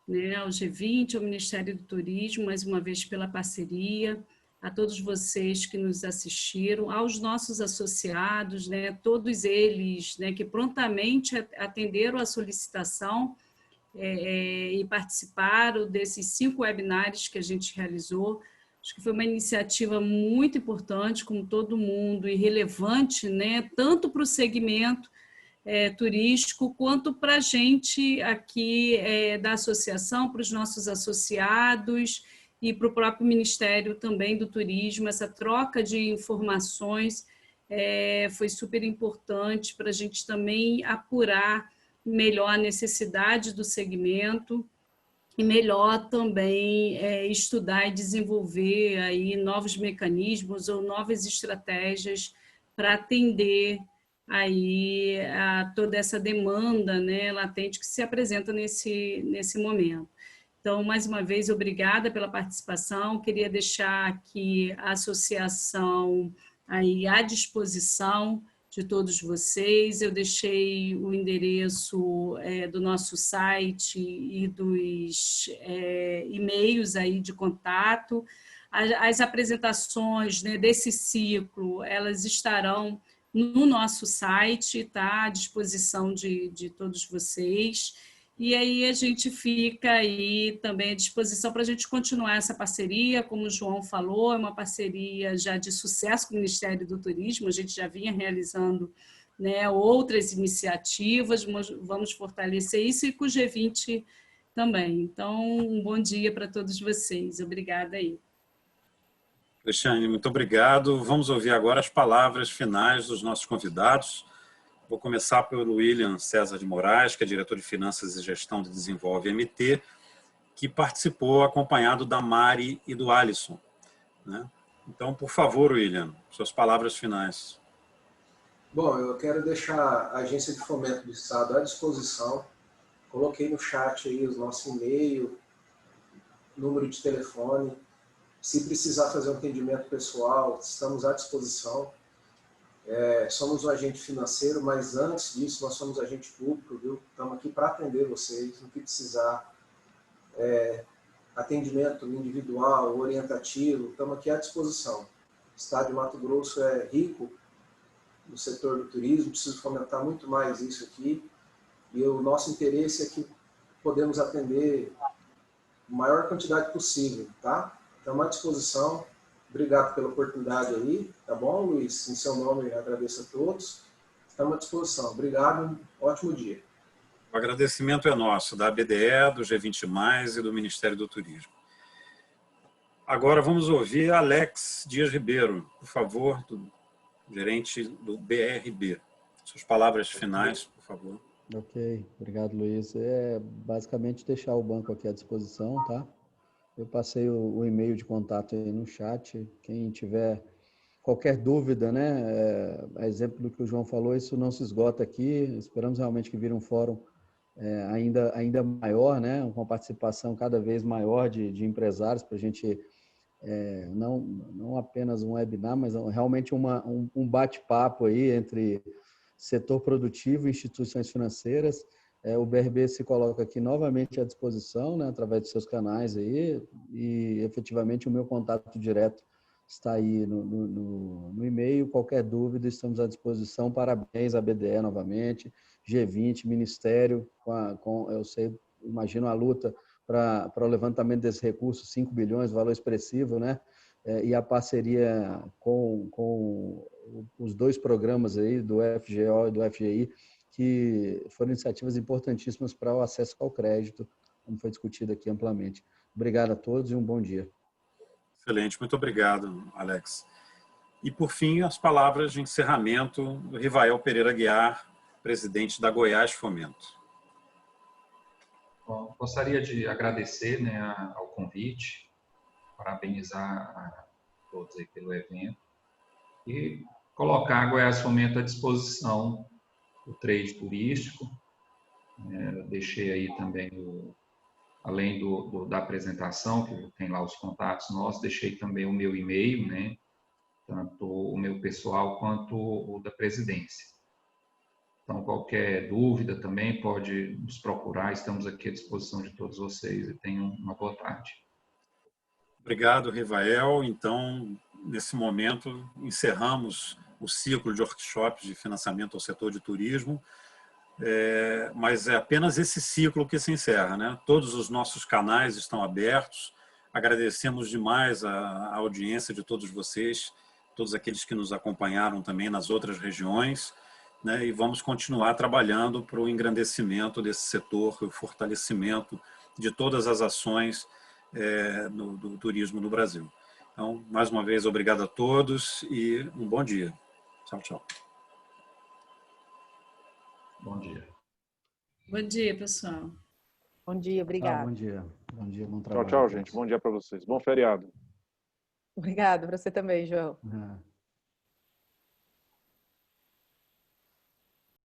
né, ao G20, ao Ministério do Turismo, mais uma vez pela parceria, a todos vocês que nos assistiram, aos nossos associados, né, todos eles, né, que prontamente atenderam a solicitação e participaram desses 5 webinários que a gente realizou. Acho que foi uma iniciativa muito importante, como todo mundo, e relevante, né, tanto para o segmento turístico, quanto para a gente aqui da associação, para os nossos associados e para o próprio Ministério também do Turismo. Essa troca de informações foi super importante para a gente também apurar melhor a necessidade do segmento e melhor também estudar e desenvolver aí novos mecanismos ou novas estratégias para atender aí a toda essa demanda, né, latente que se apresenta nesse momento. Então, mais uma vez, obrigada pela participação. Queria deixar aqui a associação aí à disposição de todos vocês. Eu deixei o endereço do nosso site e dos e-mails aí de contato. As apresentações, né, desse ciclo, elas estarão no nosso site, tá, à disposição de todos vocês. E aí a gente fica aí também à disposição para a gente continuar essa parceria. Como o João falou, é uma parceria já de sucesso com o Ministério do Turismo, a gente já vinha realizando, né, outras iniciativas, vamos fortalecer isso, e com o G20 também. Então, um bom dia para todos vocês. Obrigada aí. Cristiane, muito obrigado. Vamos ouvir agora as palavras finais dos nossos convidados. Vou começar pelo William César de Moraes, que é diretor de Finanças e Gestão de Desenvolve MT, que participou acompanhado da Mari e do Alisson, né? Então, por favor, William, suas palavras finais. Bom, eu quero deixar a Agência de Fomento do Estado à disposição. Coloquei no chat aí o nosso e-mail, número de telefone. Se precisar fazer um atendimento pessoal, estamos à disposição. Somos um agente financeiro, mas antes disso nós somos agente público, viu? Estamos aqui para atender vocês, no que precisar. Atendimento individual, orientativo, estamos aqui à disposição. O Estado de Mato Grosso é rico no setor do turismo, preciso fomentar muito mais isso aqui, e o nosso interesse é que podemos atender a maior quantidade possível, tá? Estamos à disposição. Obrigado pela oportunidade aí, tá bom, Luiz? Em seu nome, agradeço a todos. Estamos à disposição. Obrigado, ótimo dia. O agradecimento é nosso, da BDE, do G20+, e do Ministério do Turismo. Agora vamos ouvir Alex Dias Ribeiro, por favor, do gerente do BRB. Suas palavras finais, por favor. Ok, obrigado, Luiz. Basicamente deixar o banco aqui à disposição, tá? Eu passei o e-mail de contato aí no chat. Quem tiver qualquer dúvida, né? A exemplo do que o João falou, isso não se esgota aqui. Esperamos realmente que vire um fórum ainda maior, né? Com uma participação cada vez maior de empresários, para a gente, não apenas um webinar, mas realmente um bate-papo aí entre setor produtivo e instituições financeiras. O BRB se coloca aqui novamente à disposição, né, através de seus canais aí, e efetivamente o meu contato direto está aí no e-mail. Qualquer dúvida, estamos à disposição. Parabéns à BDE novamente, G20, Ministério, imagino a luta para o levantamento desses recursos, 5 bilhões, valor expressivo, né? E a parceria com os dois programas aí, do FGO e do FGI, que foram iniciativas importantíssimas para o acesso ao crédito, como foi discutido aqui amplamente. Obrigado a todos e um bom dia. Excelente, muito obrigado, Alex. E, por fim, as palavras de encerramento do Rivael Pereira Guiar, presidente da Goiás Fomento. Bom, gostaria de agradecer, né, ao convite, parabenizar a todos aí pelo evento e colocar a Goiás Fomento à disposição do trade turístico. Deixei aí também, além da apresentação, que tem lá os contatos nossos, deixei também o meu e-mail, né, tanto o meu pessoal quanto o da presidência. Então, qualquer dúvida também pode nos procurar, estamos aqui à disposição de todos vocês e tenham uma boa tarde. Obrigado, Rivael. Então, nesse momento, encerramos o ciclo de workshops de financiamento ao setor de turismo, mas é apenas esse ciclo que se encerra, né? Todos os nossos canais estão abertos. Agradecemos demais a audiência de todos vocês, todos aqueles que nos acompanharam também nas outras regiões, né? E vamos continuar trabalhando para o engrandecimento desse setor, o fortalecimento de todas as ações do turismo no Brasil. Então, mais uma vez, obrigado a todos e um bom dia. Tchau, tchau. Bom dia. Bom dia, pessoal. Bom dia, obrigado. Bom dia. Bom dia, bom trabalho. Tchau, gente. Bom dia para vocês. Bom feriado. Obrigado para você também, João.